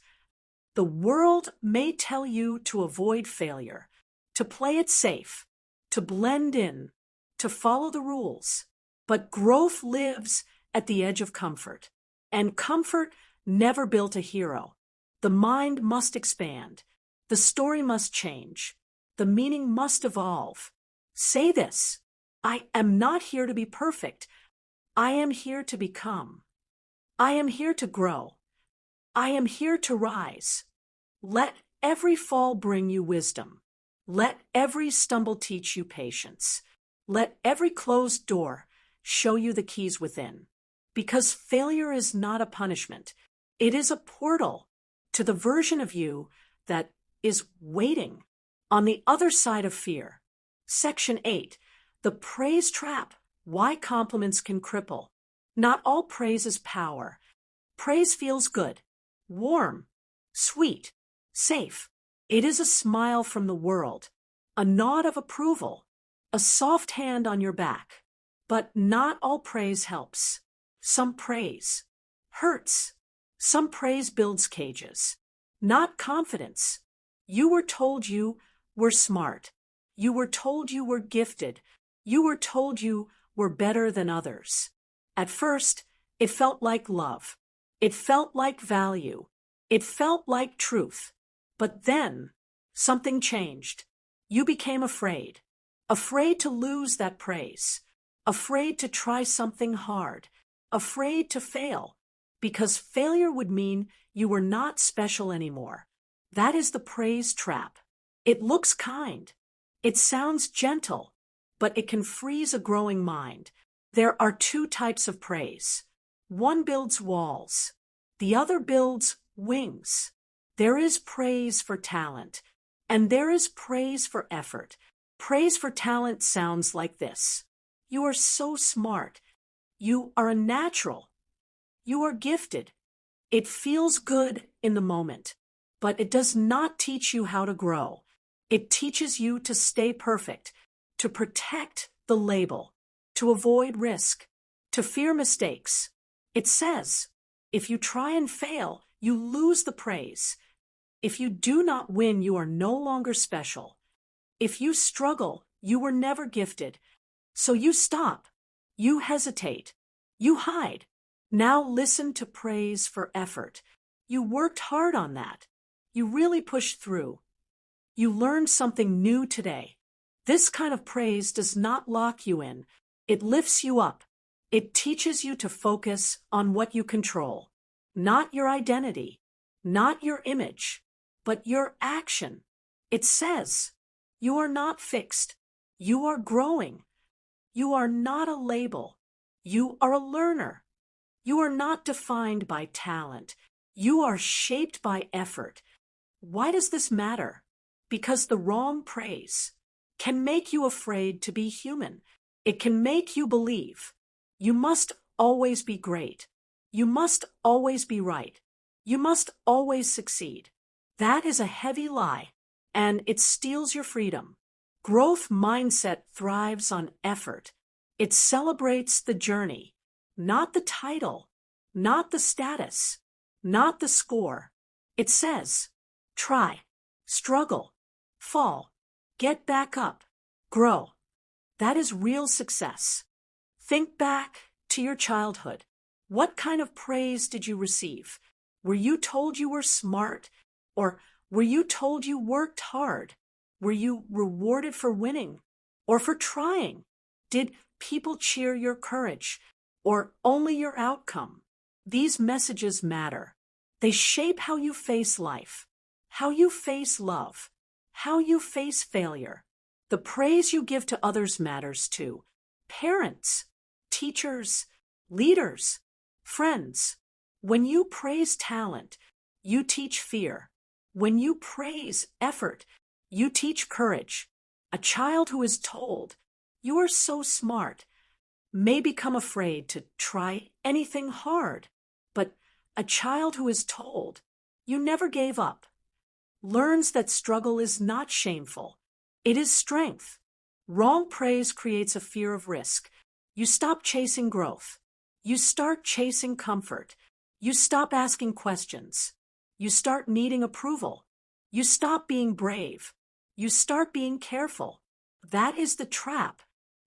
Speaker 1: The world may tell you to avoid failure, to play it safe, to blend in, to follow the rules. But growth lives at the edge of comfort. And comfort never built a hero. The mind must expand. The story must change. The meaning must evolve. Say this. I am not here to be perfect. I am here to become. I am here to grow. I am here to rise. Let every fall bring you wisdom. Let every stumble teach you patience. Let every closed door show you the keys within. Because failure is not a punishment. It is a portal to the version of you that is waiting on the other side of fear. Section 8. The praise trap. Why compliments can cripple. Not all praise is power. Praise feels good, warm, sweet, safe. It is a smile from the world, a nod of approval, a soft hand on your back. But not all praise helps. Some praise hurts. Some praise builds cages, not confidence. You were told you were smart. You were told you were gifted. You were told you were better than others. At first, it felt like love. It felt like value. It felt like truth. But then, something changed. You became afraid. Afraid to lose that praise. Afraid to try something hard. Afraid to fail. Because failure would mean you were not special anymore. That is the praise trap. It looks kind. It sounds gentle, but it can freeze a growing mind. There are two types of praise. One builds walls. The other builds wings. There is praise for talent, and there is praise for effort. Praise for talent sounds like this. You are so smart. You are a natural. You are gifted. It feels good in the moment, but it does not teach you how to grow. It teaches you to stay perfect, to protect the label, to avoid risk, to fear mistakes. It says, if you try and fail, you lose the praise. If you do not win, you are no longer special. If you struggle, you were never gifted. So you stop. You hesitate. You hide. Now listen to praise for effort. You worked hard on that. You really pushed through. You learned something new today. This kind of praise does not lock you in. It lifts you up. It teaches you to focus on what you control. Not your identity, not your image, but your action. It says, you are not fixed. You are growing. You are not a label. You are a learner. You are not defined by talent. You are shaped by effort. Why does this matter? Because the wrong praise can make you afraid to be human. It can make you believe you must always be great. You must always be right. You must always succeed. That is a heavy lie, and it steals your freedom. Growth mindset thrives on effort. It celebrates the journey, not the title, not the status, not the score. It says, try, struggle, fall, get back up, grow. That is real success. Think back to your childhood. What kind of praise did you receive? Were you told you were smart? Or were you told you worked hard? Were you rewarded for winning or for trying? Did people cheer your courage or only your outcome? These messages matter. They shape how you face life, how you face love, how you face failure. The praise you give to others matters too. Parents, teachers, leaders, friends. When you praise talent, you teach fear. When you praise effort, you teach courage. A child who is told, you are so smart, may become afraid to try anything hard. But a child who is told, you never gave up, learns that struggle is not shameful. It is strength. Wrong praise creates a fear of risk. You stop chasing growth. You start chasing comfort. You stop asking questions. You start needing approval. You stop being brave. You start being careful. That is the trap,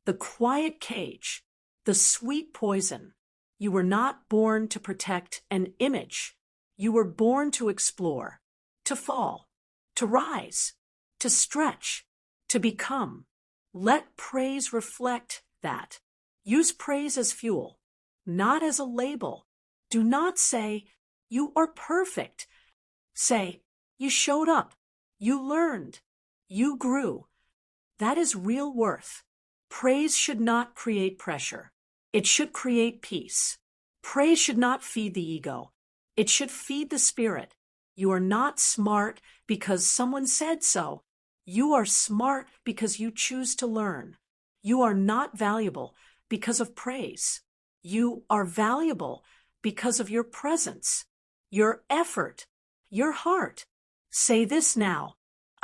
Speaker 1: the quiet cage, the sweet poison. You were not born to protect an image. You were born to explore, to fall, to rise, to stretch, to become. Let praise reflect that. Use praise as fuel, not as a label. Do not say, you are perfect. Say, you showed up, you learned, you grew. That is real worth. Praise should not create pressure. It should create peace. Praise should not feed the ego. It should feed the spirit. You are not smart because someone said so. You are smart because you choose to learn. You are not valuable because of praise. You are valuable because of your presence, your effort, your heart. Say this now.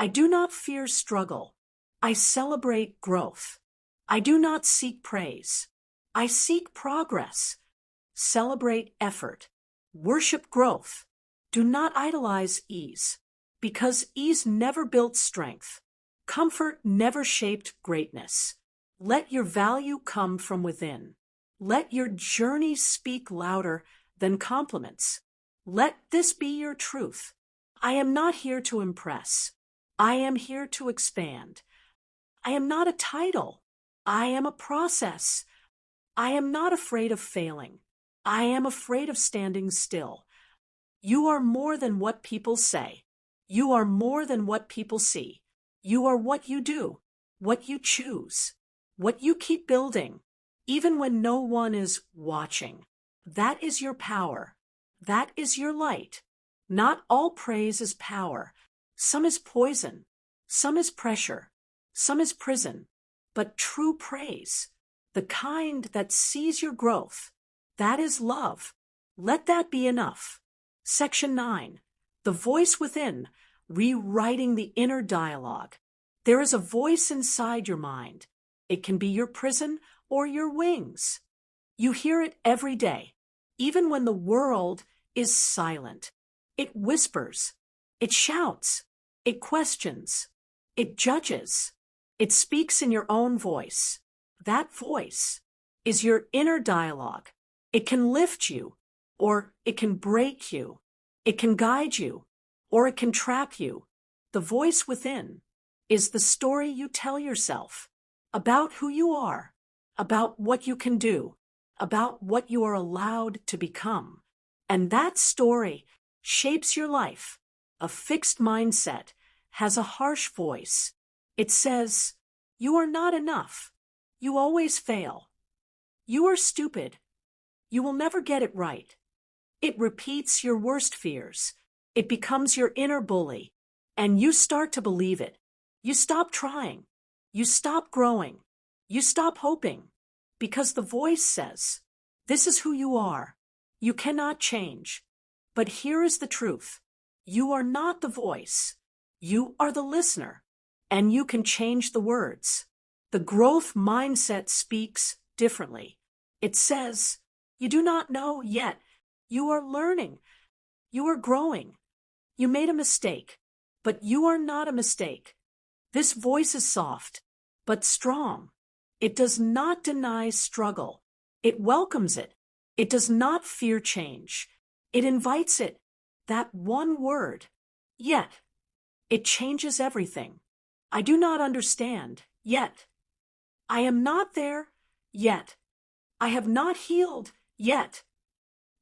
Speaker 1: I do not fear struggle. I celebrate growth. I do not seek praise. I seek progress. Celebrate effort. Worship growth. Do not idolize ease, because ease never built strength. Comfort never shaped greatness. Let your value come from within. Let your journey speak louder than compliments. Let this be your truth. I am not here to impress. I am here to expand. I am not a title. I am a process. I am not afraid of failing. I am afraid of standing still. You are more than what people say. You are more than what people see. You are what you do, what you choose, what you keep building, even when no one is watching. That is your power. That is your light. Not all praise is power. Some is poison. Some is pressure. Some is prison. But true praise, the kind that sees your growth, that is love. Let that be enough. Section 9. The voice within, rewriting the inner dialogue. There is a voice inside your mind. It can be your prison or your wings. You hear it every day, even when the world is silent. It whispers. It shouts. It questions. It judges. It speaks in your own voice. That voice is your inner dialogue. It can lift you, or it can break you. It can guide you, or it can trap you. The voice within is the story you tell yourself about who you are, about what you can do, about what you are allowed to become. And that story shapes your life. A fixed mindset has a harsh voice. It says, "You are not enough. You always fail. You are stupid. You will never get it right." It repeats your worst fears. It becomes your inner bully, and you start to believe it. You stop trying. You stop growing. You stop hoping, because the voice says, "This is who you are. You cannot change." But here is the truth. You are not the voice. You are the listener, and you can change the words. The growth mindset speaks differently. It says, "You do not know yet. You are learning. You are growing. You made a mistake, but you are not a mistake." This voice is soft, but strong. It does not deny struggle. It welcomes it. It does not fear change. It invites it. That one word, yet. It changes everything. I do not understand, yet. I am not there, yet. I have not healed, yet.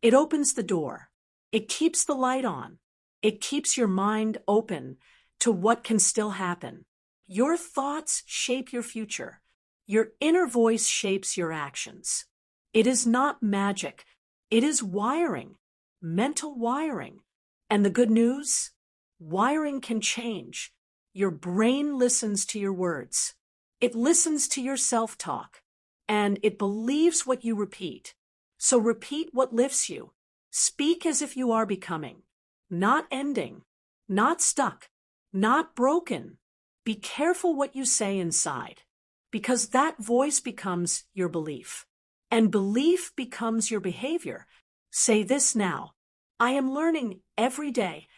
Speaker 1: It opens the door. It keeps the light on. It keeps your mind open to what can still happen. Your thoughts shape your future. Your inner voice shapes your actions. It is not magic. It is wiring, mental wiring. And the good news? Wiring can change. Your brain listens to your words. It listens to your self-talk, and it believes what you repeat. So repeat what lifts you. Speak as if you are becoming, not ending, not stuck, not broken. Be careful what you say inside, because that voice becomes your belief, and belief becomes your behavior. Say this now: "I am learning every day.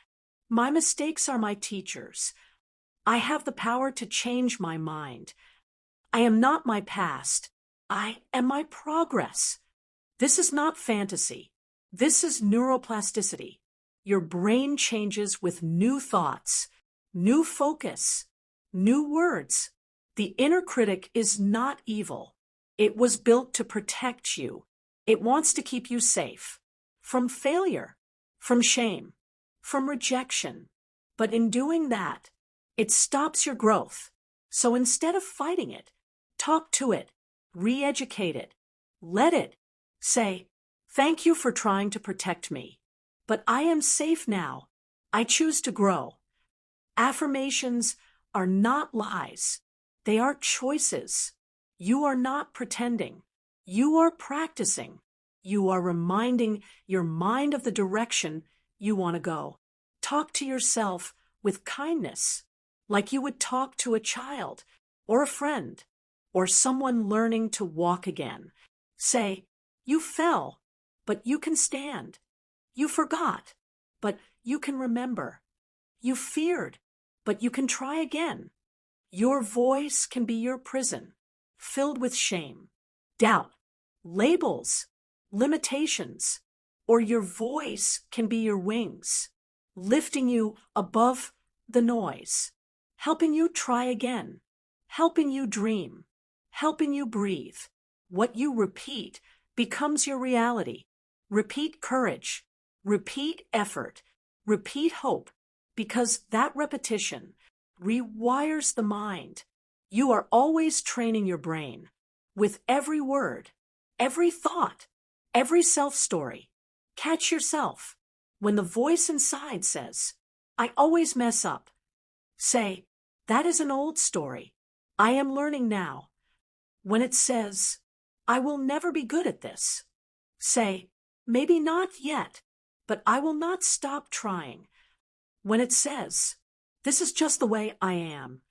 Speaker 1: My mistakes are my teachers. I have the power to change my mind. I am not my past. I am my progress." This is not fantasy. This is neuroplasticity. Your brain changes with new thoughts, new focus, new words. The inner critic is not evil. It was built to protect you. It wants to keep you safe from failure, from shame, from rejection. But in doing that, it stops your growth. So instead of fighting it, talk to it, re-educate it, let it. Say, "Thank you for trying to protect me, but I am safe now. I choose to grow." Affirmations are not lies. They are choices. You are not pretending. You are practicing. You are reminding your mind of the direction you want to go. Talk to yourself with kindness, like you would talk to a child or a friend or someone learning to walk again. Say, you fell, but you can stand. You forgot, but you can remember. You feared, but you can try again. Your voice can be your prison, filled with shame, doubt, labels, limitations, or your voice can be your wings, lifting you above the noise, helping you try again, helping you dream, helping you breathe. What you repeat becomes your reality. Repeat courage, repeat effort, repeat hope, because that repetition rewires the mind. You are always training your brain with every word, every thought, every self-story. Catch yourself. When the voice inside says, I always mess up, say, that is an old story. I am learning now. When it says, I will never be good at this, say, maybe not yet, but I will not stop trying. When it says, this is just the way I am,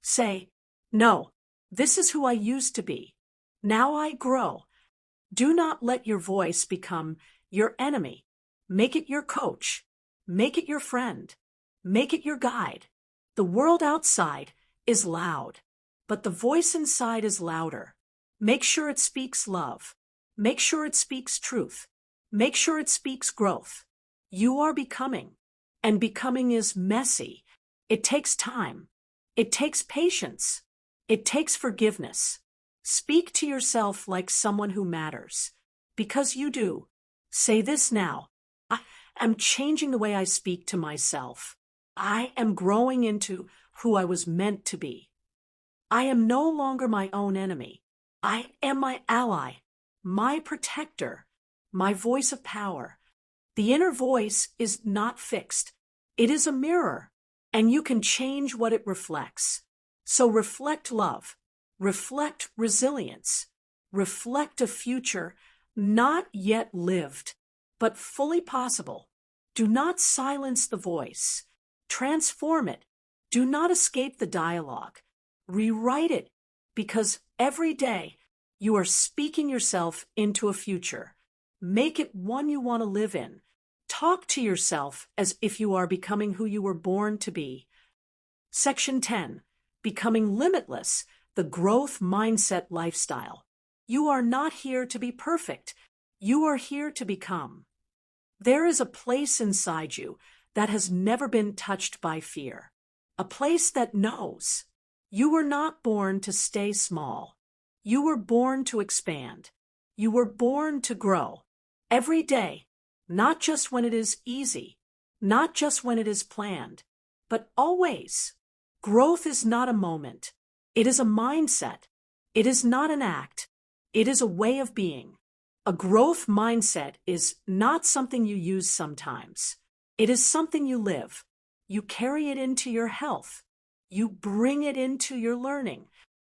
Speaker 1: say, no, this is who I used to be. Now I grow. Do not let your voice become your enemy. Make it your coach. Make it your friend. Make it your guide. The world outside is loud, but the voice inside is louder. Make sure it speaks love. Make sure it speaks truth. Make sure it speaks growth. You are becoming, and becoming is messy. It takes time. It takes patience. It takes forgiveness. Speak to yourself like someone who matters, because you do. Say this now. I am changing the way I speak to myself. I am growing into who I was meant to be. I am no longer my own enemy. I am my ally, my protector, my voice of power. The inner voice is not fixed. It is a mirror, and you can change what it reflects. So reflect love, reflect resilience, reflect a future not yet lived, but fully possible. Do not silence the voice. Transform it. Do not escape the dialogue. Rewrite it, because every day you are speaking yourself into a future. Make it one you want to live in. Talk to yourself as if you are becoming who you were born to be. Section 10. Becoming limitless, the growth mindset lifestyle. You are not here to be perfect. You are here to become. There is a place inside you that has never been touched by fear. A place that knows. You were not born to stay small. You were born to expand. You were born to grow. Every day, not just when it is easy, not just when it is planned, but always. Growth is not a moment. It is a mindset. It is not an act. It is a way of being. A growth mindset is not something you use sometimes. It is something you live. You carry it into your health. You bring it into your learning.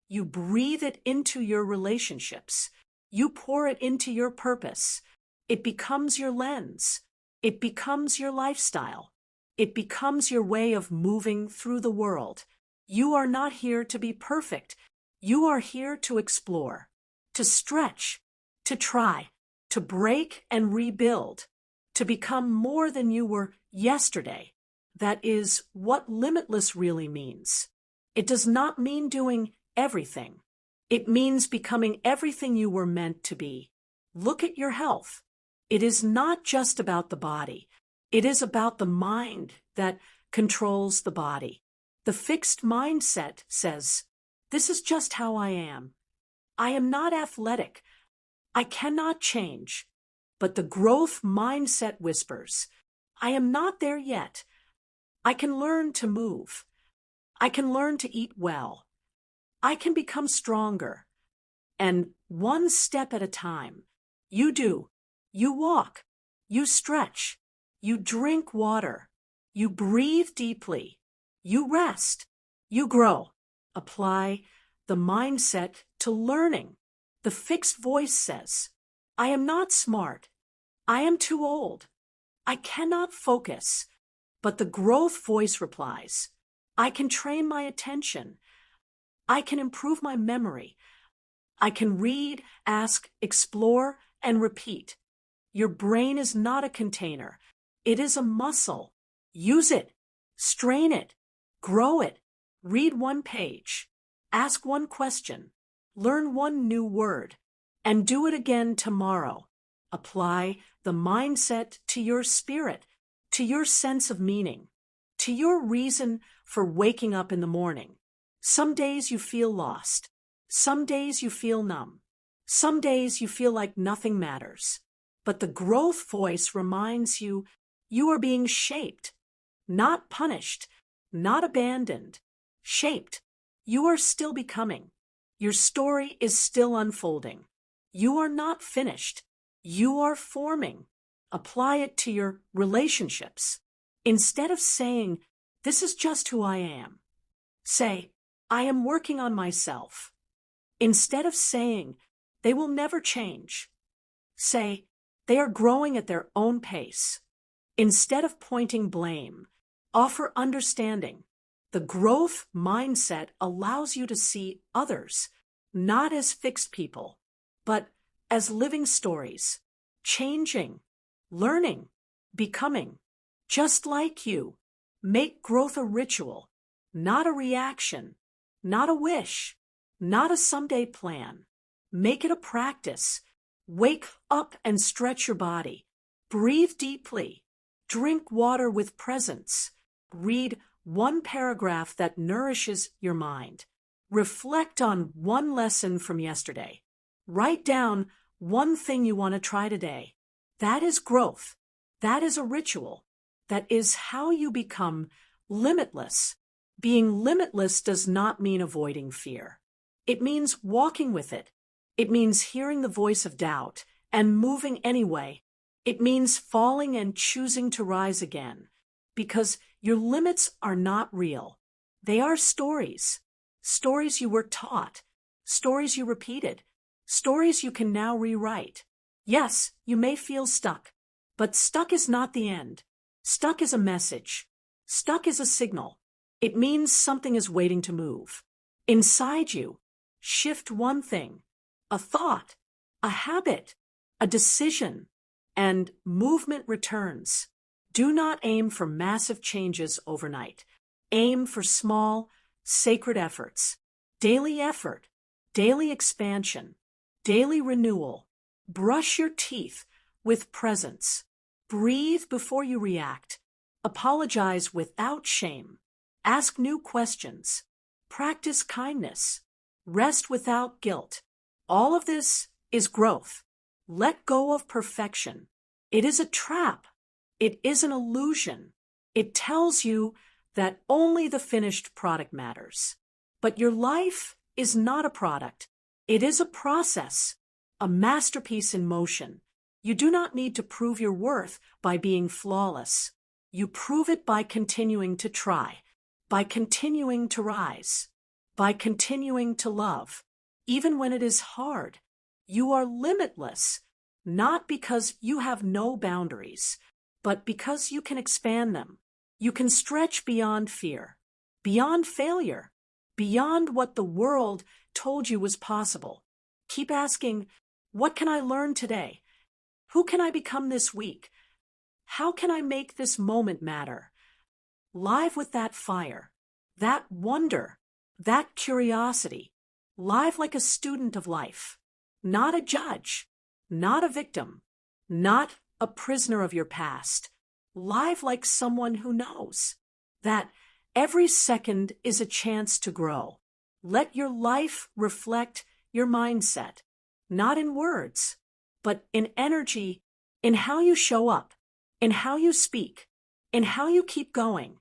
Speaker 1: You breathe it into your relationships. You pour it into your purpose. It becomes your lens. It becomes your lifestyle. It becomes your way of moving through the world. You are not here to be perfect. You are here to explore, to stretch, to try, to break and rebuild, to become more than you were yesterday. That is what limitless really means. It does not mean doing everything. It means becoming everything you were meant to be. Look at your health. It is not just about the body. It is about the mind that controls the body. The fixed mindset says, this is just how I am. I am not athletic. I cannot change. But the growth mindset whispers, I am not there yet. I can learn to move. I can learn to eat well. I can become stronger. And one step at a time, you do. You walk. You stretch. You drink water. You breathe deeply. You rest. You grow. Apply the mindset to learning. The fixed voice says, I am not smart. I am too old. I cannot focus. But the growth voice replies, I can train my attention. I can improve my memory. I can read, ask, explore, and repeat. Your brain is not a container. It is a muscle. Use it. Strain it. Grow it. Read one page. Ask one question. Learn one new word. And do it again tomorrow. Apply the mindset to your spirit, to your sense of meaning, to your reason for waking up in the morning. Some days you feel lost. Some days you feel numb. Some days you feel like nothing matters. But the growth voice reminds you you are being shaped, not punished, not abandoned. Shaped. You are still becoming. Your story is still unfolding. You are not finished. You are forming. Apply it to your relationships. Instead of saying, "This is just who I am," say, "I am working on myself." Instead of saying, "They will never change," say, "They are growing at their own pace." Instead of pointing blame, offer understanding. The growth mindset allows you to see others not as fixed people, but as living stories, changing, learning, becoming, just like you. Make growth a ritual, not a reaction, not a wish, not a someday plan. Make it a practice. Wake up and stretch your body. Breathe deeply. Drink water with presence. Read one paragraph that nourishes your mind. Reflect on one lesson from yesterday. Write down one thing you want to try today. That is growth. That is a ritual. That is how you become limitless. Being limitless does not mean avoiding fear. It means walking with it. It means hearing the voice of doubt and moving anyway. It means falling and choosing to rise again. Because your limits are not real. They are stories. Stories you were taught. Stories you repeated. Stories you can now rewrite. Yes, you may feel stuck. But stuck is not the end. Stuck is a message. Stuck is a signal. It means something is waiting to move. Inside you, shift one thing. A thought. A habit. A decision. And movement returns. Do not aim for massive changes overnight. Aim for small, sacred efforts. Daily effort. Daily expansion. Daily renewal. Brush your teeth with presence. Breathe before you react. Apologize without shame. Ask new questions. Practice kindness. Rest without guilt. All of this is growth. Let go of perfection. It is a trap. It is an illusion. It tells you that only the finished product matters. But your life is not a product. It is a process, a masterpiece in motion. You do not need to prove your worth by being flawless. You prove it by continuing to try, by continuing to rise, by continuing to love, even when it is hard. You are limitless, not because you have no boundaries, but because you can expand them. You can stretch beyond fear, beyond failure, beyond what the world told you was possible. Keep asking, what can I learn today? Who can I become this week? How can I make this moment matter? Live with that fire, that wonder, that curiosity. Live like a student of life, not a judge, not a victim, not a prisoner of your past. Live like someone who knows that every second is a chance to grow. Let your life reflect your mindset, not in words, but in energy, in how you show up, in how you speak, in how you keep going.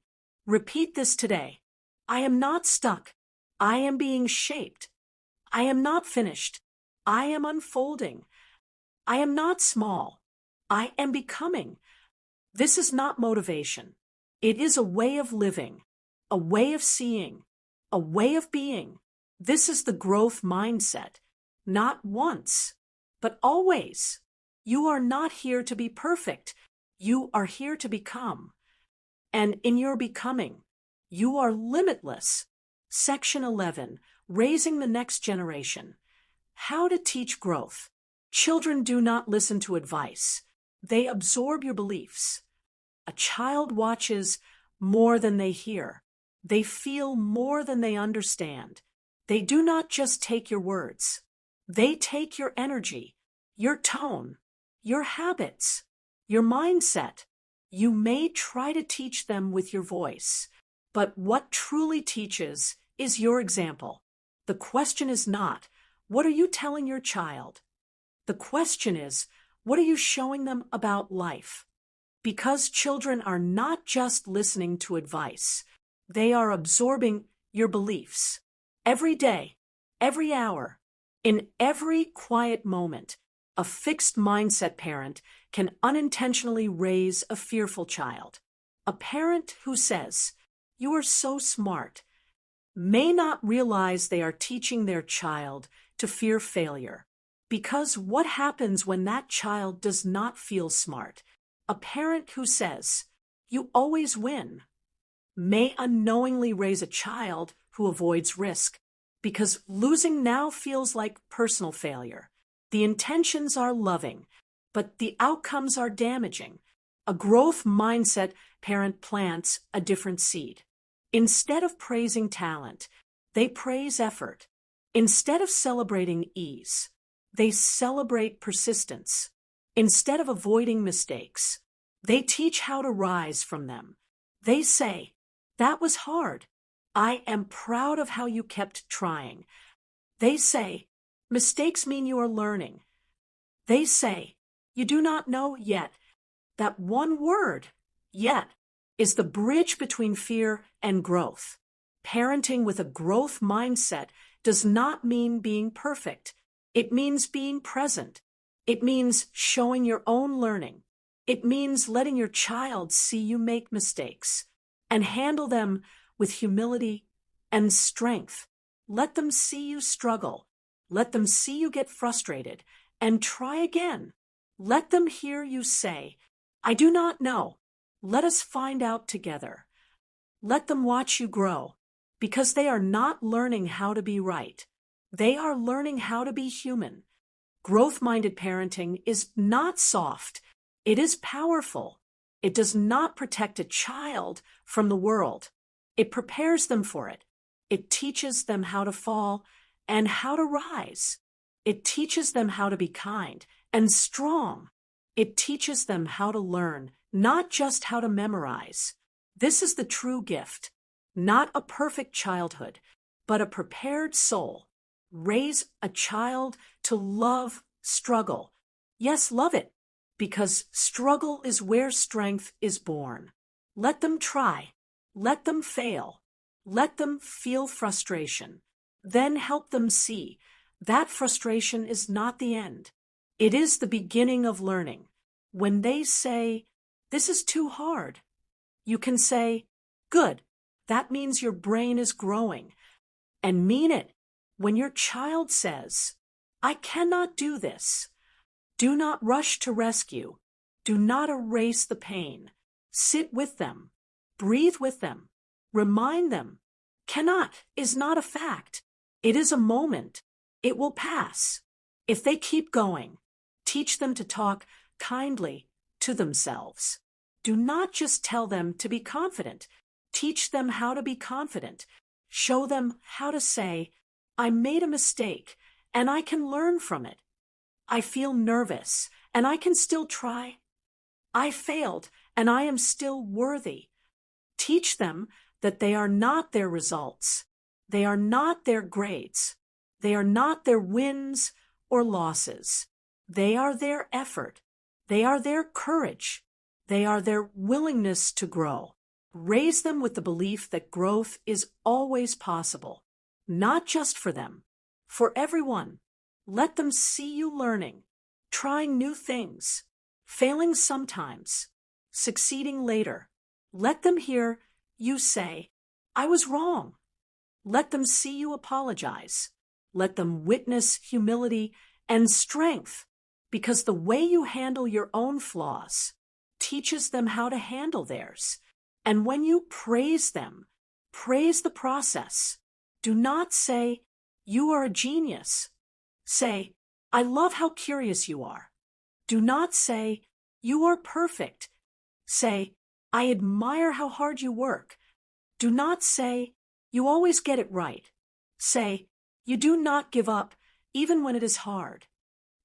Speaker 1: Repeat this today. I am not stuck. I am being shaped. I am not finished. I am unfolding. I am not small. I am becoming. This is not motivation. It is a way of living, a way of seeing, a way of being. This is the growth mindset. Not once, but always. You are not here to be perfect. You are here to become. And in your becoming, you are limitless. Section 11, Raising the Next Generation. How to teach growth. Children do not listen to advice. They absorb your beliefs. A child watches more than they hear. They feel more than they understand. They do not just take your words. They take your energy, your tone, your habits, your mindset. You may try to teach them with your voice, but what truly teaches is your example. The question is not, what are you telling your child? The question is, what are you showing them about life? Because children are not just listening to advice, they are absorbing your beliefs. Every day, every hour, in every quiet moment, a fixed mindset parent can unintentionally raise a fearful child. A parent who says, "You are so smart," may not realize they are teaching their child to fear failure. Because what happens when that child does not feel smart? A parent who says, "You always win," may unknowingly raise a child who avoids risk, because losing now feels like personal failure. The intentions are loving, but the outcomes are damaging. A growth mindset parent plants a different seed. Instead of praising talent, they praise effort. Instead of celebrating ease, they celebrate persistence. Instead of avoiding mistakes, they teach how to rise from them. They say, "That was hard. I am proud of how you kept trying." They say, "Mistakes mean you are learning." They say, "You do not know yet." That one word, "yet," is the bridge between fear and growth. Parenting with a growth mindset does not mean being perfect. It means being present. It means showing your own learning. It means letting your child see you make mistakes and handle them with humility and strength. Let them see you struggle. Let them see you get frustrated and try again. Let them hear you say, "I do not know. Let us find out together." Let them watch you grow, because they are not learning how to be right. They are learning how to be human. Growth-minded parenting is not soft. It is powerful. It does not protect a child from the world. It prepares them for it. It teaches them how to fall and how to rise. It teaches them how to be kind and strong. It teaches them how to learn, not just how to memorize. This is the true gift. Not a perfect childhood, but a prepared soul. Raise a child to love struggle. Yes, love it, because struggle is where strength is born. Let them try. Let them fail. Let them feel frustration. Then help them see that frustration is not the end. It is the beginning of learning. When they say, "This is too hard," you can say, "Good, that means your brain is growing," and mean it. When your child says, "I cannot do this," do not rush to rescue. Do not erase the pain. Sit with them. Breathe with them. Remind them. Cannot is not a fact. It is a moment. It will pass. If they keep going, teach them to talk kindly to themselves. Do not just tell them to be confident. Teach them how to be confident. Show them how to say, "I made a mistake, and I can learn from it. I feel nervous, and I can still try. I failed, and I am still worthy." Teach them that they are not their results. They are not their grades. They are not their wins or losses. They are their effort. They are their courage. They are their willingness to grow. Raise them with the belief that growth is always possible, not just for them, for everyone. Let them see you learning, trying new things, failing sometimes, succeeding later. Let them hear you say, "I was wrong." Let them see you apologize. Let them witness humility and strength, because the way you handle your own flaws teaches them how to handle theirs. And when you praise them, praise the process. Do not say, "You are a genius." Say, I love how curious you are. Do not say, you are perfect. Say, I admire how hard you work. Do not say, you always get it right. Say, you do not give up, even when it is hard.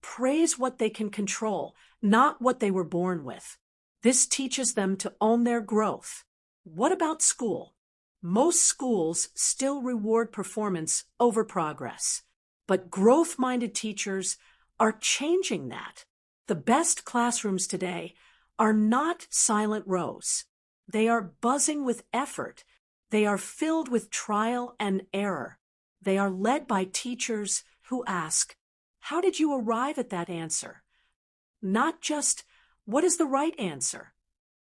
Speaker 1: Praise what they can control, not what they were born with. This teaches them to own their growth. What about school? Most schools still reward performance over progress, but growth-minded teachers are changing that. The best classrooms today are not silent rows. They are buzzing with effort. They are filled with trial and error. They are led by teachers who ask, how did you arrive at that answer? Not just, what is the right answer?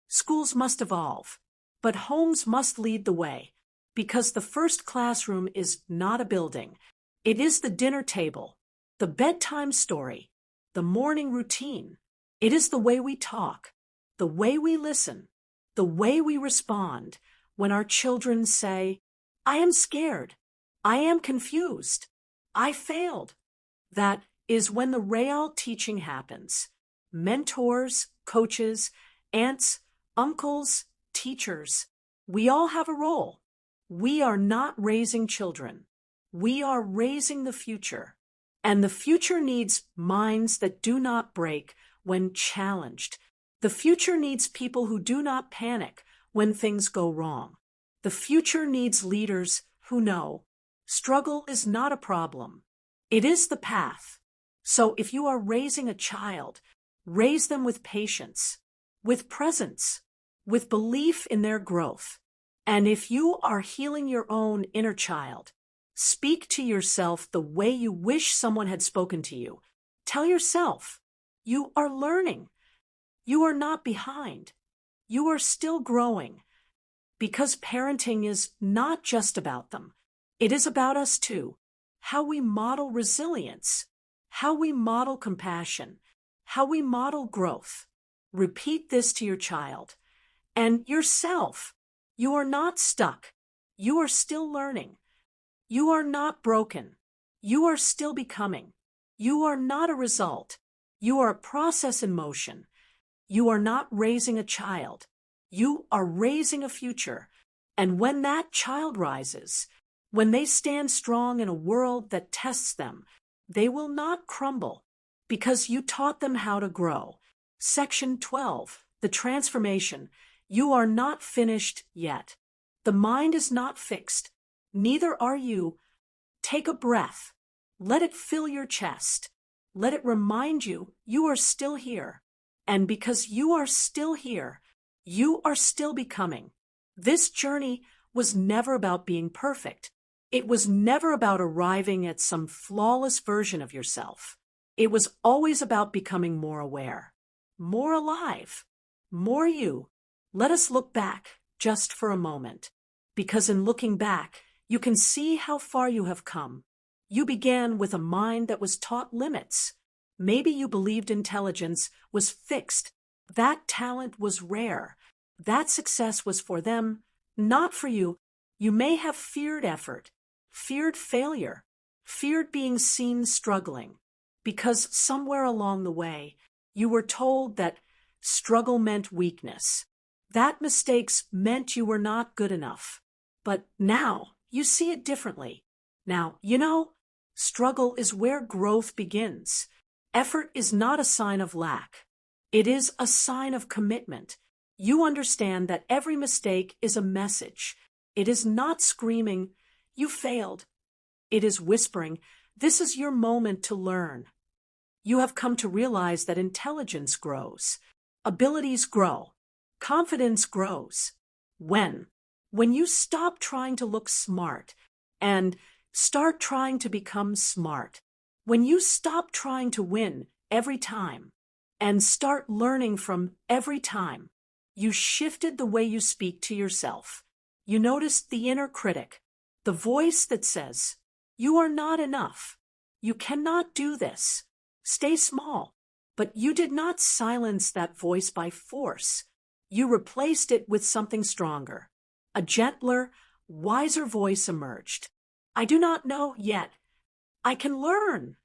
Speaker 1: Schools must evolve, but homes must lead the way, because the first classroom is not a building. It is the dinner table, the bedtime story, the morning routine. It is the way we talk, the way we listen, the way we respond when our children say, I am scared, I am confused, I failed. That is when the real teaching happens. Mentors, coaches, aunts, uncles, teachers, we all have a role. We are not raising children. We are raising the future. And the future needs minds that do not break when challenged. The future needs people who do not panic when things go wrong. The future needs leaders who know struggle is not a problem. It is the path. So if you are raising a child, raise them with patience, with presence, with belief in their growth. And if you are healing your own inner child, speak to yourself the way you wish someone had spoken to you. Tell yourself, you are learning. You are not behind. You are still growing. Because parenting is not just about them. It is about us too. How we model resilience, how we model compassion, how we model growth. Repeat this to your child. And yourself. You are not stuck. You are still learning. You are not broken. You are still becoming. You are not a result. You are a process in motion. You are not raising a child. You are raising a future. And when that child rises, when they stand strong in a world that tests them, they will not crumble because you taught them how to grow. Section 12, the transformation. You are not finished yet. The mind is not fixed. Neither are you. Take a breath. Let it fill your chest. Let it remind you you are still here. And because you are still here, you are still becoming. This journey was never about being perfect. It was never about arriving at some flawless version of yourself. It was always about becoming more aware, more alive, more you. Let us look back just for a moment, because in looking back, you can see how far you have come. You began with a mind that was taught limits. Maybe you believed intelligence was fixed. That talent was rare. That success was for them, not for you. You may have feared effort, feared failure, feared being seen struggling, because somewhere along the way, you were told that struggle meant weakness. That mistakes meant you were not good enough. But now you see it differently. Now, struggle is where growth begins. Effort is not a sign of lack. It is a sign of commitment. You understand that every mistake is a message. It is not screaming, you failed. It is whispering, this is your moment to learn. You have come to realize that intelligence grows, abilities grow, confidence grows. When you stop trying to look smart and start trying to become smart. When you stop trying to win every time and start learning from every time, you shifted the way you speak to yourself. You noticed the inner critic, the voice that says, you are not enough. You cannot do this. Stay small. But you did not silence that voice by force. You replaced it with something stronger. A gentler, wiser voice emerged. I do not know yet. I can learn.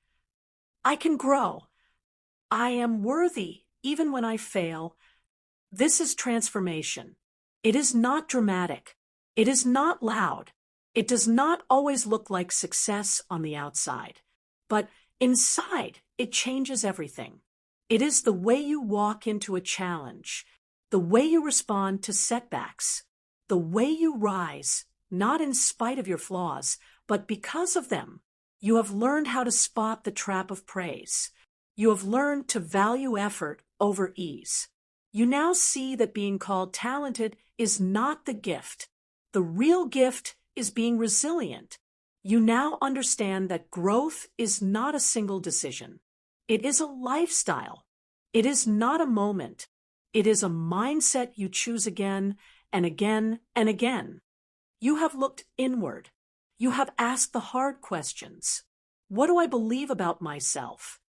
Speaker 1: I can grow. I am worthy even when I fail. This is transformation. It is not dramatic. It is not loud. It does not always look like success on the outside. But inside, it changes everything. It is the way you walk into a challenge, the way you respond to setbacks, the way you rise, not in spite of your flaws, but because of them. You have learned how to spot the trap of praise. You have learned to value effort over ease. You now see that being called talented is not the gift. The real gift is being resilient. You now understand that growth is not a single decision. It is a lifestyle. It is not a moment. It is a mindset you choose again and again and again. You have looked inward. You have asked the hard questions. What do I believe about myself?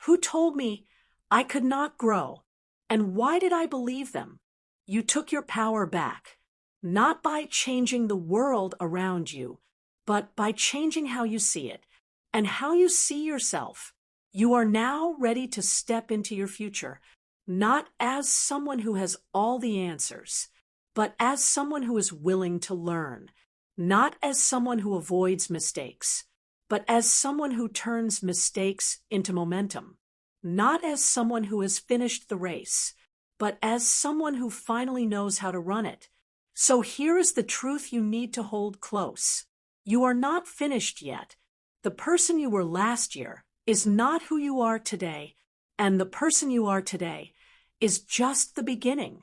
Speaker 1: Who told me I could not grow? And why did I believe them? You took your power back, not by changing the world around you, but by changing how you see it and how you see yourself. You are now ready to step into your future, not as someone who has all the answers, but as someone who is willing to learn, not as someone who avoids mistakes, but as someone who turns mistakes into momentum, not as someone who has finished the race, but as someone who finally knows how to run it. So here is the truth you need to hold close. You are not finished yet. The person you were last year is not who you are today, and the person you are today is just the beginning.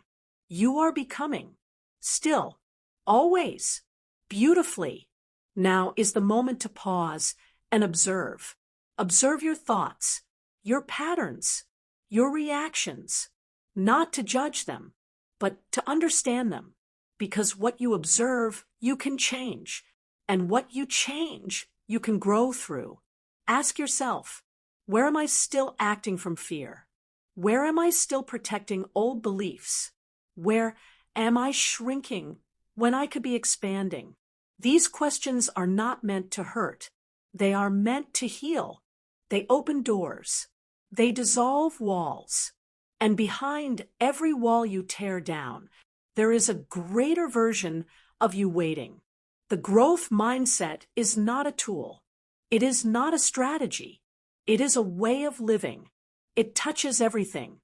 Speaker 1: You are becoming, still, always, beautifully. Now is the moment to pause and observe. Observe your thoughts, your patterns, your reactions, not to judge them, but to understand them. Because what you observe, you can change. And what you change, you can grow through. Ask yourself, where am I still acting from fear? Where am I still protecting old beliefs? Where am I shrinking when I could be expanding? These questions are not meant to hurt. They are meant to heal. They open doors. They dissolve walls. And behind every wall you tear down, there is a greater version of you waiting. The growth mindset is not a tool. It is not a strategy. It is a way of living. It touches everything.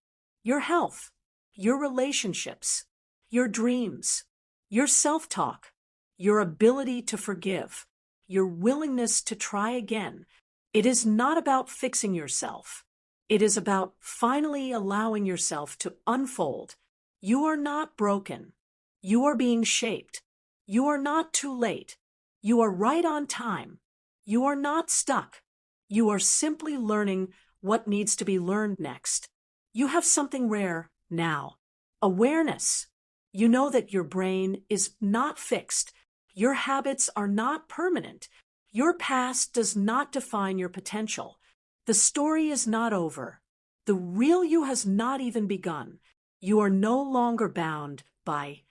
Speaker 1: Your health, your relationships, your dreams, your self-talk, your ability to forgive, your willingness to try again. It is not about fixing yourself. It is about finally allowing yourself to unfold. You are not broken. You are being shaped. You are not too late. You are right on time. You are not stuck. You are simply learning what needs to be learned next. You have something rare now. Awareness. You know that your brain is not fixed. Your habits are not permanent. Your past does not define your potential. The story is not over. The real you has not even begun. You are no longer bound by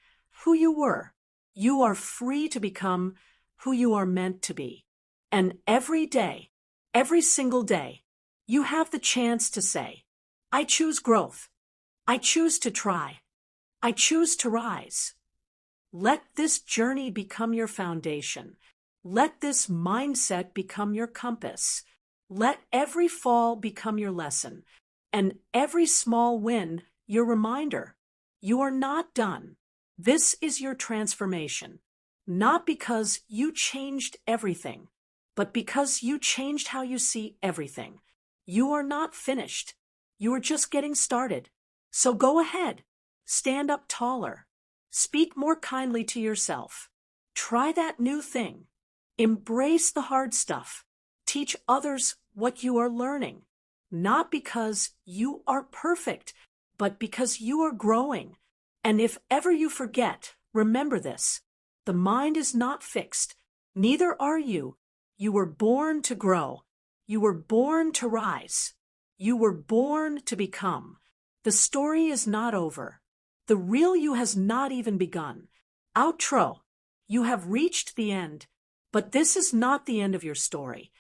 Speaker 1: who you were. You are free to become who you are meant to be. And every day, every single day, you have the chance to say, I choose growth. I choose to try. I choose to rise. Let this journey become your foundation. Let this mindset become your compass. Let every fall become your lesson, and every small win your reminder. You are not done. This is your transformation, not because you changed everything, but because you changed how you see everything. You are not finished. You are just getting started. So go ahead. Stand up taller. Speak more kindly to yourself. Try that new thing. Embrace the hard stuff. Teach others what you are learning, not because you are perfect, but because you are growing. And if ever you forget, remember this. The mind is not fixed. Neither are you. You were born to grow. You were born to rise. You were born to become. The story is not over. The real you has not even begun. Outro. You have reached the end. But this is not the end of your story.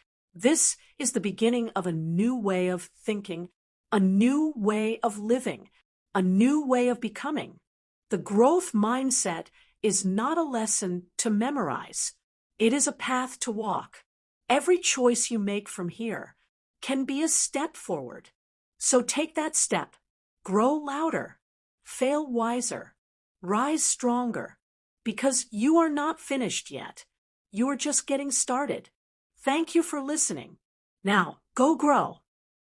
Speaker 1: This is the beginning of a new way of thinking, a new way of living, a new way of becoming. The growth mindset is not a lesson to memorize. It is a path to walk. Every choice you make from here can be a step forward. So take that step. Grow louder. Fail wiser. Rise stronger. Because you are not finished yet. You are just getting started. Thank you for listening. Now, go grow.